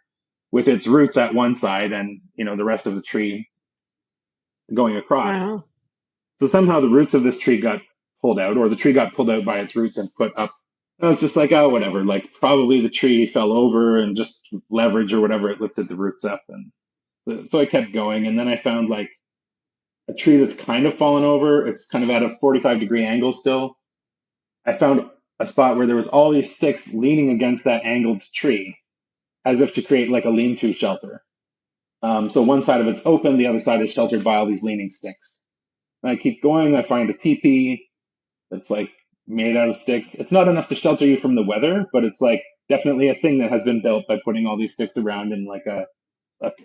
Speaker 1: with its roots at one side, and the rest of the tree going across.
Speaker 2: Wow.
Speaker 1: So somehow the roots of this tree got pulled out, or the tree got pulled out by its roots and put up. I was just like, oh, whatever. Like probably the tree fell over and just leverage or whatever, it lifted the roots up. And so I kept going. And then I found like a tree that's kind of fallen over. It's kind of at a 45-degree angle still. I found a spot where there was all these sticks leaning against that angled tree as if to create like a lean-to shelter. So one side of it's open, the other side is sheltered by all these leaning sticks. And I keep going. I find a teepee that's like made out of sticks. It's not enough to shelter you from the weather, but it's like definitely a thing that has been built by putting all these sticks around in like a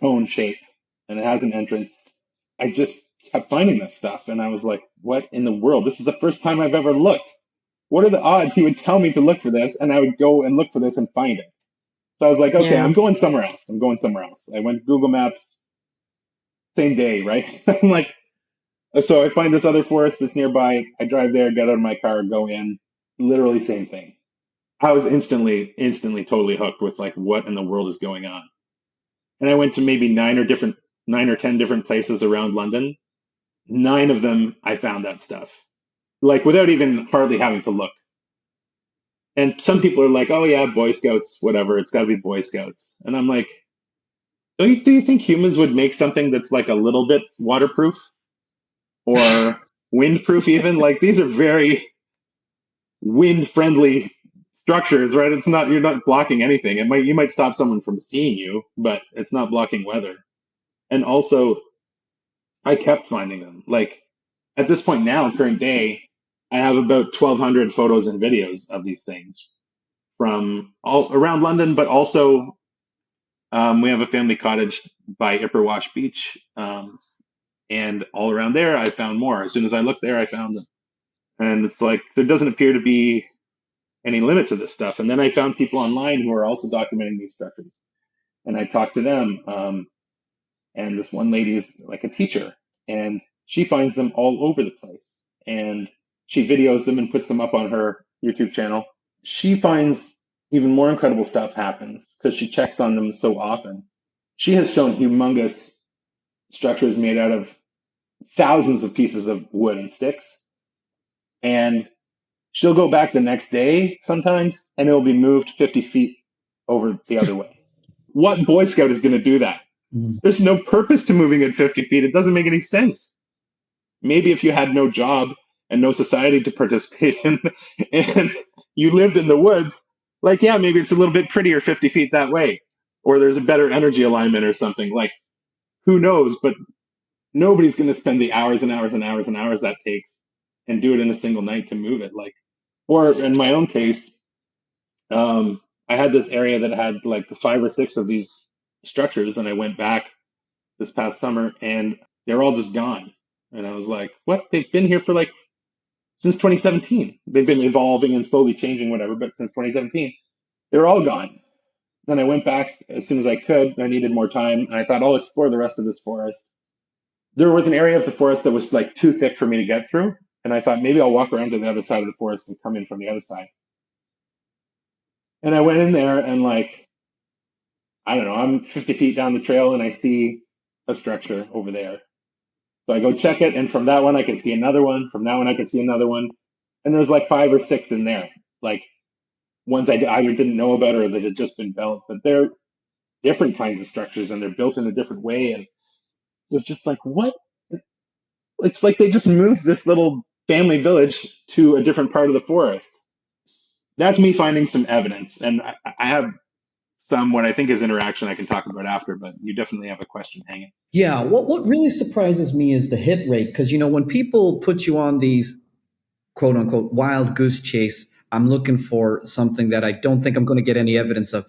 Speaker 1: cone shape, and it has an entrance. I just kept finding this stuff, and I was like, what in the world? This is the first time I've ever looked. What are the odds he would tell me to look for this, and I would go and look for this and find it? So I was like, okay,
Speaker 2: Yeah.
Speaker 1: I'm going somewhere else. I went to Google Maps, same day, right? I'm like, so I find this other forest that's nearby. I drive there, get out of my car, go in. Literally same thing. I was instantly, totally hooked with like, what in the world is going on? And I went to maybe 9 or 10 different places around London. 9 of them, I found that stuff, like without even hardly having to look. And some people are like, oh yeah, Boy Scouts, whatever. It's got to be Boy Scouts. And I'm like, do you think humans would make something that's like a little bit waterproof? Or windproof even. Like these are very wind friendly structures, right? It's not, you're not blocking anything. You might stop someone from seeing you, but it's not blocking weather. And also I kept finding them. Like at this point now, current day, I have about 1,200 photos and videos of these things from all around London, but also we have a family cottage by Ipperwash Beach. And all around there, I found more. As soon as I looked there, I found them. And it's like, there doesn't appear to be any limit to this stuff. And then I found people online who are also documenting these structures. And I talked to them. And this one lady is like a teacher, and she finds them all over the place. And she videos them and puts them up on her YouTube channel. She finds even more incredible stuff happens because she checks on them so often. She has shown humongous structures made out of thousands of pieces of wood and sticks. And she'll go back the next day sometimes, and it'll be moved 50 feet over the other way. What Boy Scout is going to do that? There's no purpose to moving it 50 feet. It doesn't make any sense. Maybe if you had no job and no society to participate in, and you lived in the woods, like, yeah, maybe it's a little bit prettier 50 feet that way, or there's a better energy alignment or something. Like, who knows? But nobody's going to spend the hours and hours and hours and hours that takes and do it in a single night to move it. Like, or in my own case, I had this area that had like 5 or 6 of these structures, and I went back this past summer and they're all just gone. And I was like, what? They've been here for like since 2017. They've been evolving and slowly changing, whatever, but since 2017, they're all gone. Then I went back as soon as I could. I needed more time, and I thought I'll explore the rest of this forest. There was an area of the forest that was like too thick for me to get through, and I thought maybe I'll walk around to the other side of the forest and come in from the other side. And I went in there, and like, I don't know, I'm 50 feet down the trail and I see a structure over there. So I go check it, and from that one I can see another one. From that one I can see another one. And there's like 5 or 6 in there, like ones I either didn't know about or that had just been built. But they're different kinds of structures, and they're built in a different way. And it was just like, what? It's like they just moved this little family village to a different part of the forest. That's me finding some evidence. And I have some what I think is interaction I can talk about after, but you definitely have a question hanging.
Speaker 3: Yeah, what really surprises me is the hit rate, because when people put you on these quote unquote wild goose chase, I'm looking for something that I don't think I'm going to get any evidence of.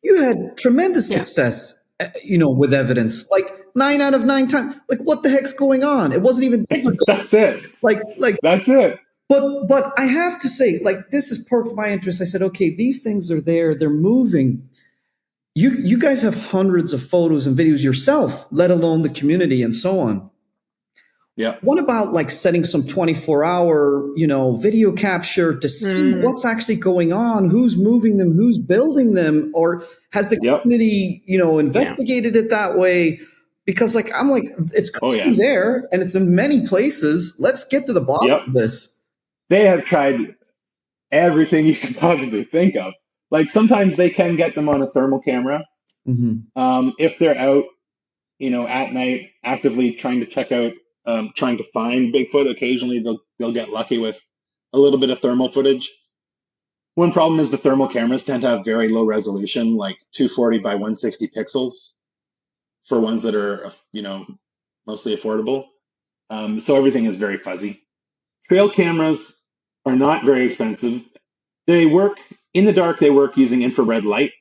Speaker 3: You had tremendous success, with evidence, like 9 out of 9 times. Like, what the heck's going on? It wasn't even difficult.
Speaker 1: That's it.
Speaker 3: Like
Speaker 1: that's it.
Speaker 3: But I have to say, like, this has perked my interest. I said, okay, these things are there, they're moving. You guys have hundreds of photos and videos yourself, let alone the community and so on.
Speaker 1: Yeah.
Speaker 3: What about like setting some 24-hour, video capture to see what's actually going on, who's moving them, who's building them, or has the community, investigated it that way? Because like, I'm like, it's clearly there and it's in many places. Let's get to the bottom of this.
Speaker 1: They have tried everything you can possibly think of. Like sometimes they can get them on a thermal camera. If they're out, at night, actively trying to check out, trying to find Bigfoot. Occasionally they'll get lucky with a little bit of thermal footage. One problem is the thermal cameras tend to have very low resolution, like 240 by 160 pixels for ones that are, mostly affordable. So everything is very fuzzy. Trail cameras are not very expensive. They work in the dark. They work using infrared light.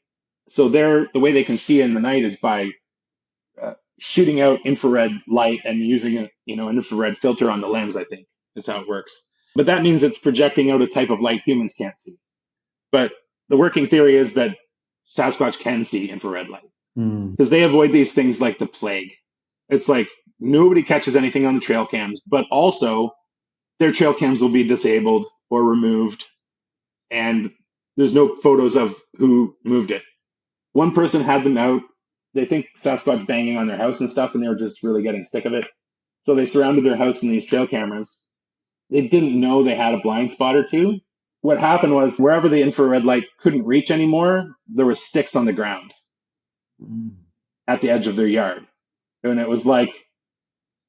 Speaker 1: So the way they can see in the night is by shooting out infrared light and using an infrared filter on the lens, I think is how it works. But that means it's projecting out a type of light humans can't see. But the working theory is that Sasquatch can see infrared light because they avoid these things like the plague. It's like nobody catches anything on the trail cams, but also their trail cams will be disabled or removed, and there's no photos of who moved it. One person had them out. They think Sasquatch banging on their house and stuff, and they were just really getting sick of it. So they surrounded their house in these trail cameras. They didn't know they had a blind spot or two. What happened was wherever the infrared light couldn't reach anymore, there were sticks on the ground at the edge of their yard. And it was like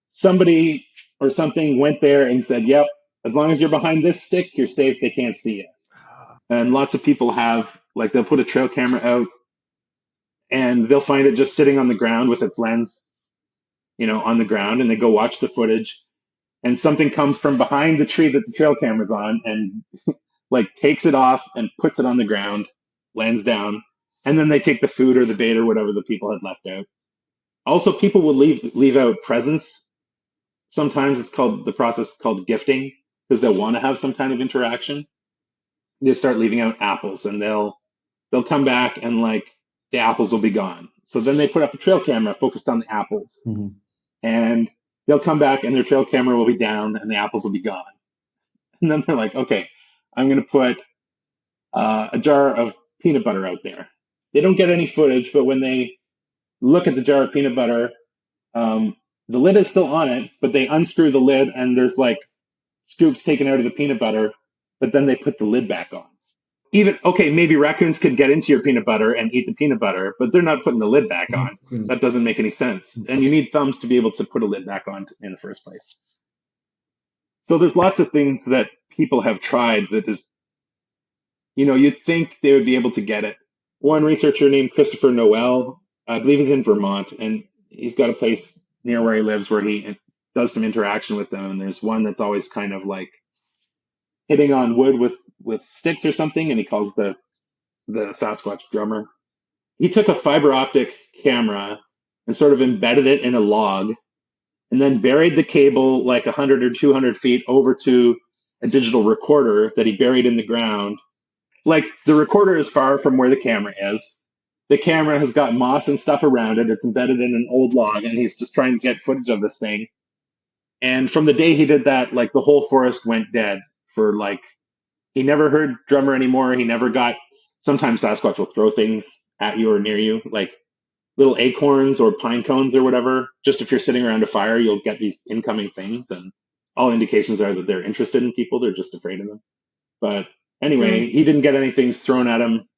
Speaker 1: somebody or something went there and said, yep, as long as you're behind this stick, you're safe. They can't see you. And lots of people have, like, they'll put a trail camera out and they'll find it just sitting on the ground with its lens, on the ground, and they go watch the footage. And something comes from behind the tree that the trail camera's on and like takes it off and puts it on the ground, lands down, and then they take the food or the bait or whatever the people had left out. Also, people will leave out presents. Sometimes it's called the process called gifting because they'll want to have some kind of interaction. They start leaving out apples and they'll come back and like the apples will be gone. So then they put up a trail camera focused on the apples.
Speaker 3: Mm-hmm.
Speaker 1: And they'll come back and their trail camera will be down and the apples will be gone. And then they're like, okay, I'm going to put a jar of peanut butter out there. They don't get any footage, but when they look at the jar of peanut butter, the lid is still on it, but they unscrew the lid and there's like scoops taken out of the peanut butter, but then they put the lid back on. Even, okay, maybe raccoons could get into your peanut butter and eat the peanut butter, but they're not putting the lid back on. That doesn't make any sense. And you need thumbs to be able to put a lid back on in the first place. So there's lots of things that people have tried that is, you'd think they would be able to get it. One researcher named Christopher Noel, I believe he's in Vermont, and he's got a place near where he lives where he does some interaction with them. And there's one that's always kind of like hitting on wood with sticks or something, and he calls the Sasquatch drummer. He took a fiber optic camera and sort of embedded it in a log and then buried the cable like 100 or 200 feet over to a digital recorder that he buried in the ground. Like the recorder is far from where the camera is. The camera has got moss and stuff around it. It's embedded in an old log and he's just trying to get footage of this thing. And from the day he did that, like the whole forest went dead for like, he never heard drummer anymore. He never got, sometimes Sasquatch will throw things at you or near you, like little acorns or pine cones or whatever. Just if you're sitting around a fire, you'll get these incoming things. And all indications are that they're interested in people. They're just afraid of them. But anyway, he didn't get anything thrown at him.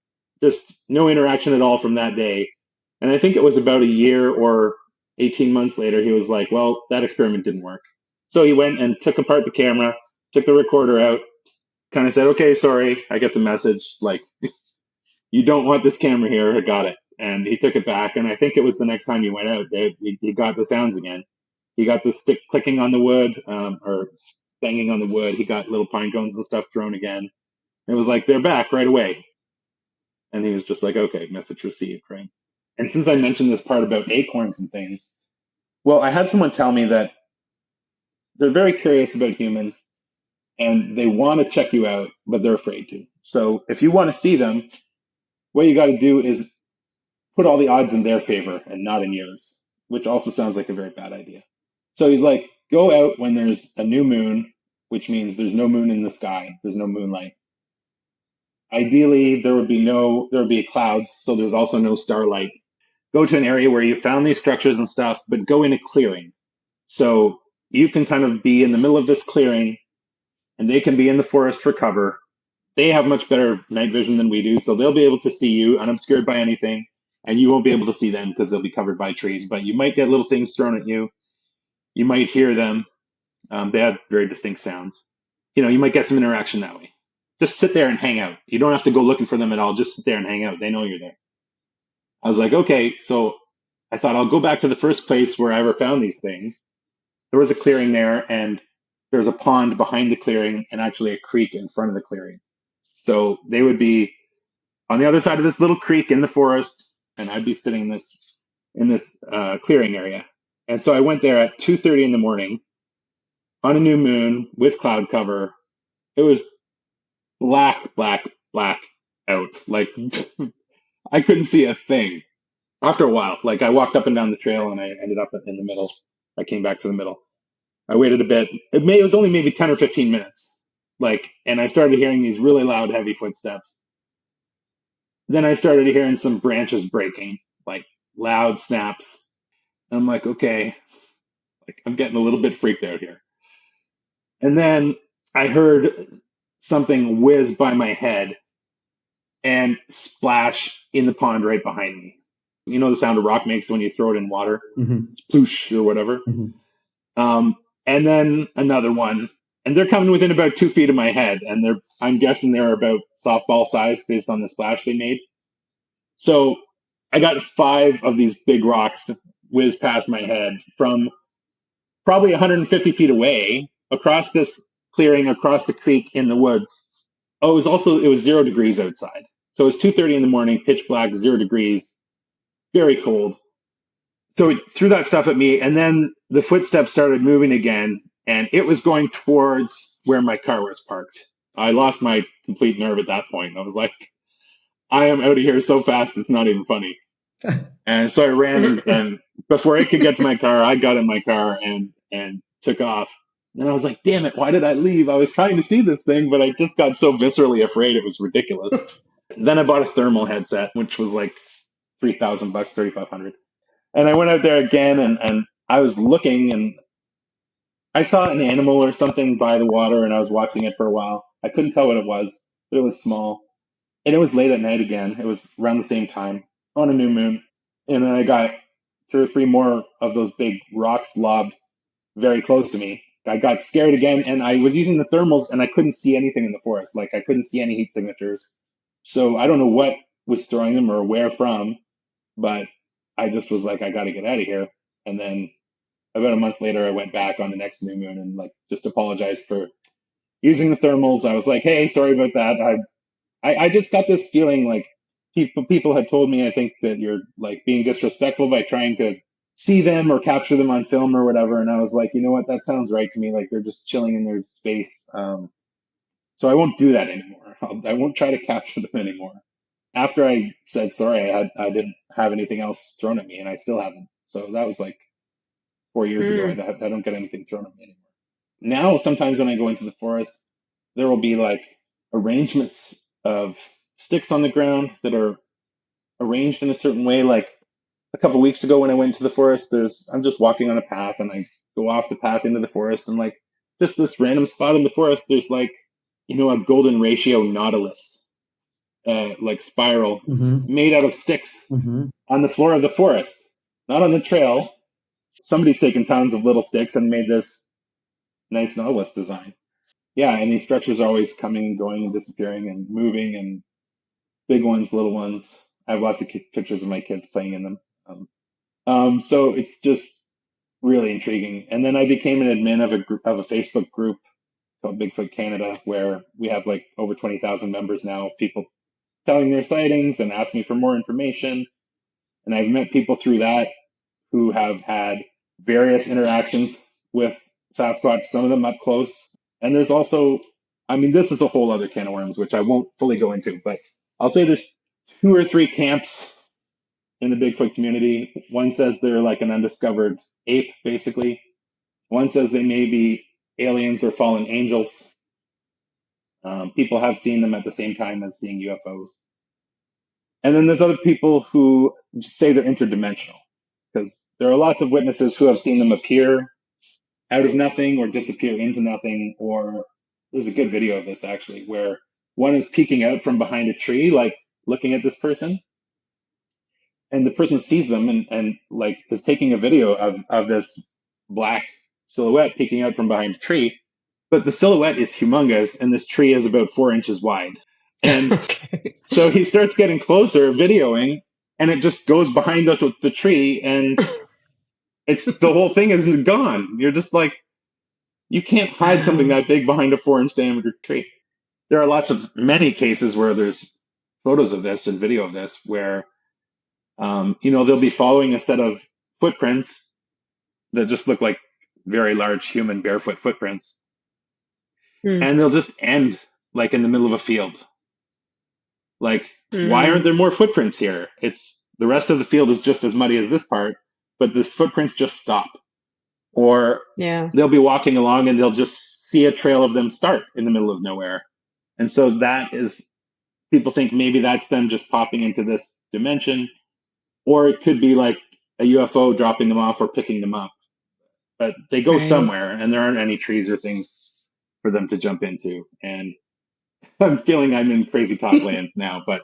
Speaker 1: Just no interaction at all from that day. And I think it was about a year or 18 months later, he was like, well, that experiment didn't work. So he went and took apart the camera, took the recorder out, kind of said, okay, sorry, I get the message. Like, you don't want this camera here. I got it. And he took it back. And I think it was the next time he went out, he got the sounds again. He got the stick clicking on the wood or banging on the wood. He got little pine cones and stuff thrown again. It was like, they're back right away. And he was just like, okay, message received, right? And since I mentioned this part about acorns and things, well, I had someone tell me that they're very curious about humans and they want to check you out, but they're afraid to. So if you want to see them, what you got to do is put all the odds in their favor and not in yours, which also sounds like a very bad idea. So he's like, go out when there's a new moon, which means there's no moon in the sky. There's no moonlight. Ideally, there would be clouds, so there's also no starlight. Go to an area where you found these structures and stuff, but go in a clearing. So you can kind of be in the middle of this clearing, and they can be in the forest for cover. They have much better night vision than we do, so they'll be able to see you unobscured by anything, and you won't be able to see them because they'll be covered by trees. But you might get little things thrown at you. You might hear them. They have very distinct sounds. You might get some interaction that way. Just sit there and hang out. You don't have to go looking for them at all. Just sit there and hang out. They know you're there. I was like, okay. So I thought I'll go back to the first place where I ever found these things. There was a clearing there, and there's a pond behind the clearing and actually a creek in front of the clearing. So they would be on the other side of this little creek in the forest, and I'd be sitting in this clearing area. And so I went there at 2:30 in the morning on a new moon with cloud cover. It was black out. Like I couldn't see a thing. After a while, like I walked up and down the trail and I ended up in the middle. I came back to the middle. I waited a bit. It was only maybe 10 or 15 minutes. And I started hearing these really loud, heavy footsteps. Then I started hearing some branches breaking, like loud snaps. And I'm like, okay, I'm getting a little bit freaked out here. And then I heard something whiz by my head and splash in the pond right behind me. You know the sound a rock makes when you throw it in water?
Speaker 3: Mm-hmm.
Speaker 1: It's ploosh or whatever.
Speaker 3: Mm-hmm.
Speaker 1: and then another one. And they're coming within about 2 feet of my head. And I'm guessing they're about softball size based on the splash they made. So I got 5 of these big rocks whiz past my head from probably 150 feet away across this clearing, across the creek in the woods. Oh, it was 0 degrees outside. So it was 2:30 in the morning, pitch black, 0 degrees, very cold. So it threw that stuff at me, and then the footsteps started moving again, and it was going towards where my car was parked. I lost my complete nerve at that point. I was like, I am out of here so fast, it's not even funny. And so I ran, and before it could get to my car, I got in my car and took off. And I was like, damn it, why did I leave? I was trying to see this thing, but I just got so viscerally afraid it was ridiculous. Then I bought a thermal headset, which was like $3,000, $3,500. And I went out there again, and I was looking, and I saw an animal or something by the water, and I was watching it for a while. I couldn't tell what it was, but it was small. And it was late at night again. It was around the same time on a new moon. And then I got 2 or 3 more of those big rocks lobbed very close to me. I got scared again, and I was using the thermals, and I couldn't see anything in the forest. Like, I couldn't see any heat signatures. So I don't know what was throwing them or where from, but I just was like, I got to get out of here. And then about a month later, I went back on the next new moon and like just apologized for using the thermals. I was like, hey, sorry about that. I just got this feeling like people had told me, I think, that you're like being disrespectful by trying to see them or capture them on film or whatever. And I was like, you know what? That sounds right to me. Like they're just chilling in their space. So I won't do that anymore. I won't try to capture them anymore. After I said sorry, I didn't have anything else thrown at me, and I still haven't. So that was like 4 years ago. I don't get anything thrown at me anymore. Now, sometimes when I go into the forest, there will be like arrangements of sticks on the ground that are arranged in a certain way. Like a couple weeks ago when I went to the forest, I'm just walking on a path, and I go off the path into the forest, and like just this random spot in the forest, there's like, a golden ratio nautilus, like spiral made out of sticks on the floor of the forest, not on the trail. Somebody's taken tons of little sticks and made this nice nautilus design. Yeah, and these structures are always coming, going, and disappearing and moving, and big ones, little ones. I have lots of pictures of my kids playing in them. So it's just really intriguing. And then I became an admin of a Facebook group called Bigfoot Canada, where we have like over 20,000 members now, people telling their sightings and asking for more information. And I've met people through that who have had various interactions with Sasquatch, some of them up close. And there's also, this is a whole other can of worms, which I won't fully go into, but I'll say there's 2 or 3 camps in the Bigfoot community. One says they're like an undiscovered ape, basically. One says they may be aliens or fallen angels. People have seen them at the same time as seeing UFOs. And then there's other people who say they're interdimensional, because there are lots of witnesses who have seen them appear out of nothing or disappear into nothing. Or there's a good video of this actually, where one is peeking out from behind a tree, like looking at this person, and the person sees them and like is taking a video of this black silhouette peeking out from behind a tree. But the silhouette is humongous, and this tree is about 4 inches wide. And so he starts getting closer, videoing, and it just goes behind the tree, and the whole thing is gone. You're just like, you can't hide something that big behind a 4-inch diameter tree. There are many cases where there's photos of this and video of this where, they'll be following a set of footprints that just look like very large human barefoot footprints. And they'll just end like in the middle of a field. Like, why aren't there more footprints here? The rest of the field is just as muddy as this part, but the footprints just stop. Or they'll be walking along and they'll just see a trail of them start in the middle of nowhere. And so people think maybe that's them just popping into this dimension, or it could be like a UFO dropping them off or picking them up. But they go somewhere, and there aren't any trees or things for them to jump into. And I'm feeling I'm in crazy talk land now, but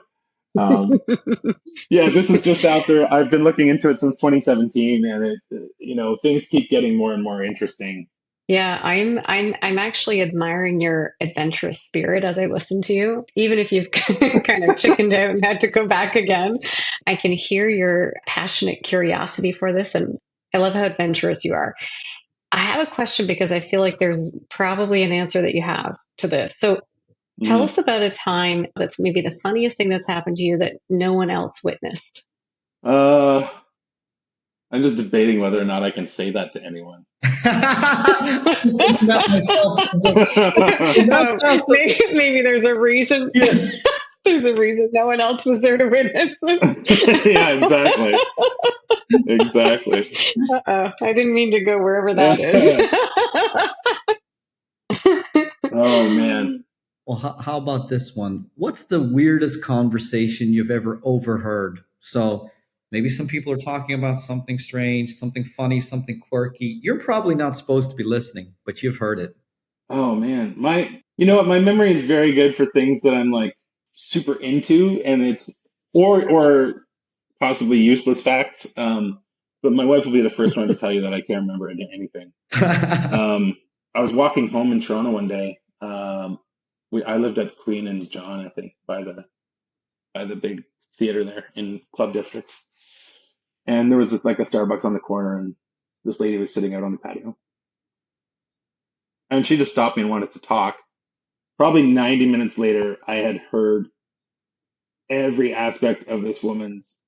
Speaker 1: this is just after I've been looking into it since 2017, and things keep getting more and more interesting.
Speaker 2: Yeah, I'm actually admiring your adventurous spirit as I listen to you. Even if you've kind of chickened out and had to go back again, I can hear your passionate curiosity for this, and I love how adventurous you are. I have a question because I feel like there's probably an answer that you have to this. So tell
Speaker 1: Mm.
Speaker 2: us about a time that's maybe the funniest thing that's happened to you that no one else witnessed.
Speaker 1: Uh, I'm just debating whether or not I can say that to anyone.
Speaker 3: I was thinking that myself. I was like, that
Speaker 2: Oh,
Speaker 3: sounds
Speaker 2: maybe there's a reason.
Speaker 3: yeah.
Speaker 2: There's a reason no one else was there to witness this.
Speaker 1: Yeah, exactly. Exactly.
Speaker 2: Uh-oh, I didn't mean to go wherever that is.
Speaker 1: Oh man.
Speaker 3: Well, how about this one? What's the weirdest conversation you've ever overheard? So maybe some people are talking about something strange, something funny, something quirky. You're probably not supposed to be listening, but you've heard it.
Speaker 1: Oh man. You know what? My memory is very good for things that I'm like super into, and it's or possibly useless facts. But my wife will be the first one to tell you that I can't remember anything. I was walking home in Toronto one day. I lived at Queen and John, I think, by the big theater there in Club District. And there was this like a Starbucks on the corner, and this lady was sitting out on the patio. And she just stopped me and wanted to talk. Probably 90 minutes later, I had heard every aspect of this woman's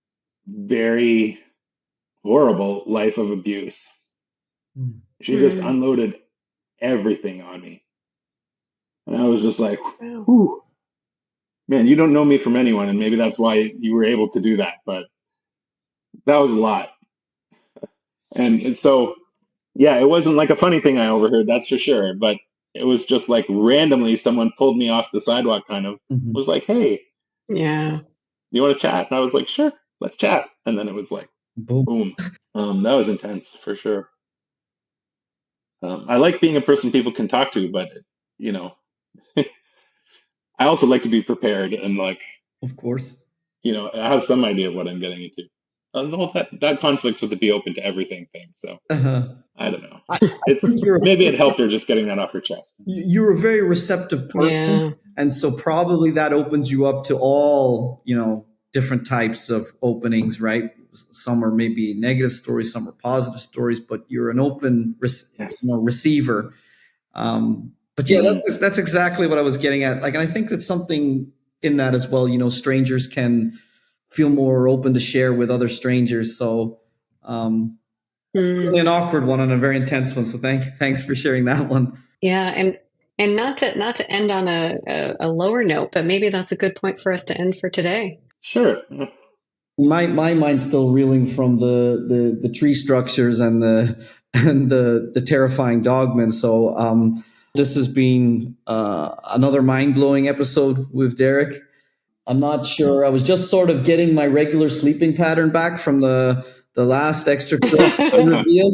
Speaker 1: very horrible life of abuse. She just
Speaker 2: Hmm.
Speaker 1: unloaded everything on me. And I was just like,
Speaker 2: Wow.
Speaker 1: whew, man, you don't know me from anyone. And maybe that's why you were able to do that. But that was a lot. And so, yeah, it wasn't like a funny thing I overheard, that's for sure. But it was just like randomly someone pulled me off the sidewalk, kind of
Speaker 3: Mhm.
Speaker 1: was like, hey,
Speaker 2: Yeah.
Speaker 1: you want to chat? And I was like, sure, let's chat. And then it was like,
Speaker 3: Boom.
Speaker 1: boom. That was intense for sure. I like being a person people can talk to, but you know, I also like to be prepared and like,
Speaker 3: Of course.
Speaker 1: I have some idea of what I'm getting into. No, that conflicts with the be open to everything thing. So
Speaker 3: Uh-huh.
Speaker 1: I don't know.
Speaker 3: I
Speaker 1: It's
Speaker 3: think
Speaker 1: maybe it helped her just getting that off her chest.
Speaker 3: you're a very receptive person,
Speaker 2: Yeah.
Speaker 3: and so probably that opens you up to all different types of openings, right? Some are maybe negative stories, some are positive stories, but you're an open
Speaker 1: Yeah.
Speaker 3: receiver. But yeah,
Speaker 1: Mm,
Speaker 3: that's exactly what I was getting at. Like, and I think that's something in that as well. Strangers can feel more open to share with other strangers. So really
Speaker 2: Mm.
Speaker 3: an awkward one and a very intense one. So thanks for sharing that one.
Speaker 2: Yeah. And not to end on a lower note, but maybe that's a good point for us to end for today.
Speaker 1: sure.
Speaker 3: My mind's still reeling from the tree structures and the terrifying dogmen. So this has been another mind blowing episode with Derek. I'm not sure. I was just sort of getting my regular sleeping pattern back from the last extraterrestrial reveal.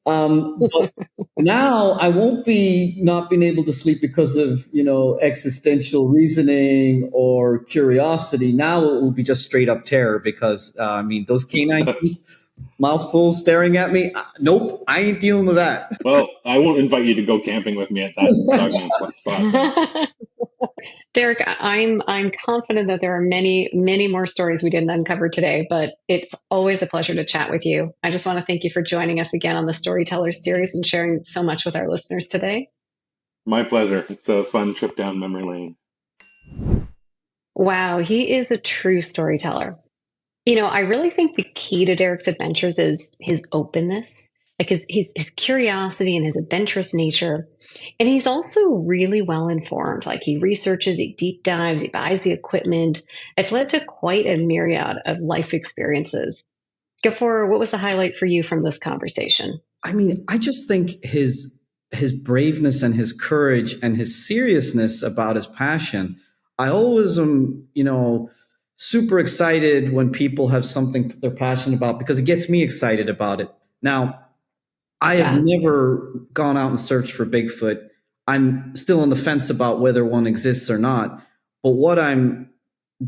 Speaker 3: But now I won't be not being able to sleep because of existential reasoning or curiosity. Now it will be just straight up terror because I mean those canine teeth, mouthfuls staring at me. Nope, I ain't dealing with that.
Speaker 1: Well, I won't invite you to go camping with me at that dogman spot then.
Speaker 2: Derek, I'm confident that there are many more stories we didn't uncover today, but it's always a pleasure to chat with you. I just want to thank you for joining us again on the Storyteller series and sharing so much with our listeners today.
Speaker 1: My pleasure. It's a fun trip down memory lane.
Speaker 2: Wow, he is a true storyteller. I really think the key to Derek's adventures is his openness, like his curiosity and his adventurous nature. And he's also really well informed. Like he researches, he deep dives, he buys the equipment. It's led to quite a myriad of life experiences. Gafor, what was the highlight for you from this conversation?
Speaker 3: I mean, I just think his braveness and his courage and his seriousness about his passion. I always am, super excited when people have something they're passionate about because it gets me excited about it. Now, I have
Speaker 2: Yeah.
Speaker 3: never gone out and searched for Bigfoot. I'm still on the fence about whether one exists or not. But what I'm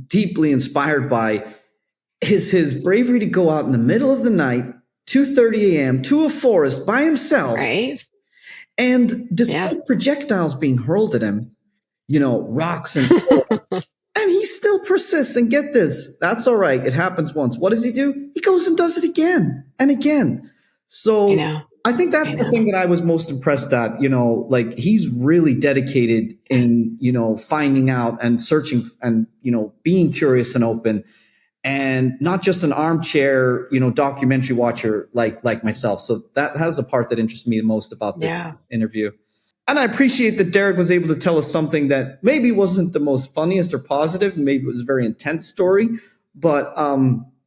Speaker 3: deeply inspired by is his bravery to go out in the middle of the night, 2:30 a.m., to a forest by himself
Speaker 2: Right?
Speaker 3: And
Speaker 2: Yeah.
Speaker 3: despite projectiles being hurled at him, rocks and so on, and he still persists. And get this, that's all right. It happens once. What does he do? He goes and does it again and again.
Speaker 2: I
Speaker 3: So
Speaker 2: know.
Speaker 3: I think
Speaker 2: I
Speaker 3: that's the thing
Speaker 2: know.
Speaker 3: that I was most impressed at. Like he's really dedicated in, finding out and searching and, being curious and open, and not just an armchair, documentary watcher like myself. So that has the part that interests me the most about this
Speaker 2: Yeah.
Speaker 3: interview. And I appreciate that Derek was able to tell us something that maybe wasn't the most funniest or positive. Maybe it was a very intense story, but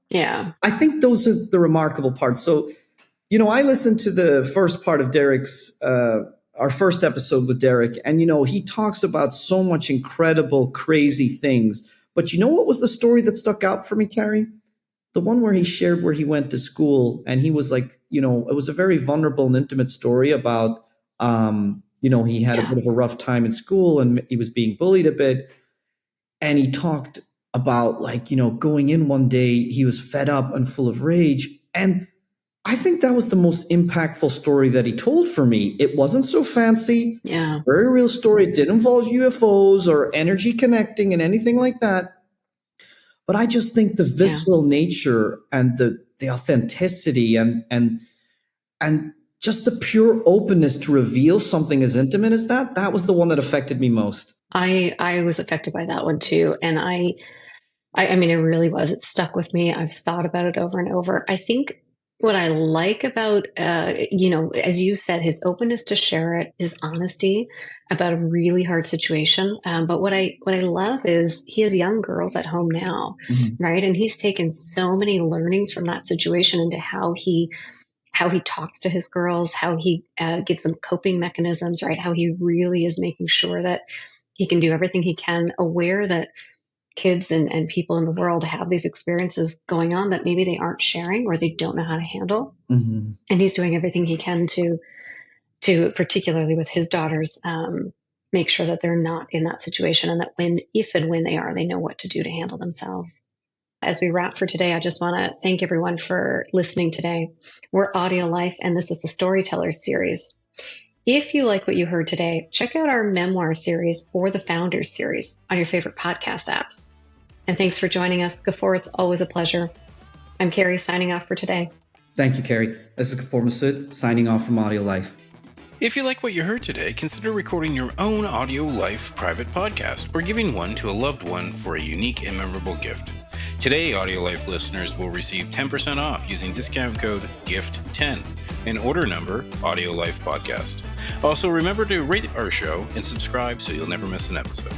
Speaker 2: Yeah.
Speaker 3: I think those are the remarkable parts. So, I listened to the first part of our first episode with Derek, and, he talks about so much incredible, crazy things. But you know what was the story that stuck out for me, Carrie? The one where he shared where he went to school, and he was like, it was a very vulnerable and intimate story about, he had a
Speaker 2: Yeah.
Speaker 3: bit of a rough time in school and he was being bullied a bit. And he talked about going in one day, he was fed up and full of rage. And I think that was the most impactful story that he told for me. It wasn't so fancy,
Speaker 2: Yeah.
Speaker 3: very real story. It didn't involve UFOs or energy connecting and anything like that. But I just think the visceral nature and the authenticity and just the pure openness to reveal something as intimate as that was the one that affected me most.
Speaker 2: I was affected by that one too. And I mean, it really was. It stuck with me. I've thought about it over and over. I think what I like about, as you said, his openness to share it, his honesty about a really hard situation. But what I love is he has young girls at home now,
Speaker 3: Mhm.
Speaker 2: right? And he's taken so many learnings from that situation into how he talks to his girls, how he gives them coping mechanisms, right? How he really is making sure that he can do everything he can, aware that kids and people in the world have these experiences going on that maybe they aren't sharing or they don't know how to handle.
Speaker 3: Mm-hmm.
Speaker 2: And he's doing everything he can to particularly with his daughters, make sure that they're not in that situation, and that if and when they are, they know what to do to handle themselves. As we wrap for today, I just want to thank everyone for listening today. We're AudioLife, and this is the Storyteller series. If you like what you heard today, check out our memoir series or the Founders series on your favorite podcast apps. And thanks for joining us, Gafor. It's always a pleasure. I'm Carrie, signing off for today.
Speaker 3: Thank you, Carrie. This is Gafor Masud, signing off from AudioLife.
Speaker 4: If you like what you heard today, consider recording your own AudioLife private podcast or giving one to a loved one for a unique and memorable gift. Today, AudioLife listeners will receive 10% off using discount code GIFT10 and order number AudioLife Podcast. Also, remember to rate our show and subscribe so you'll never miss an episode.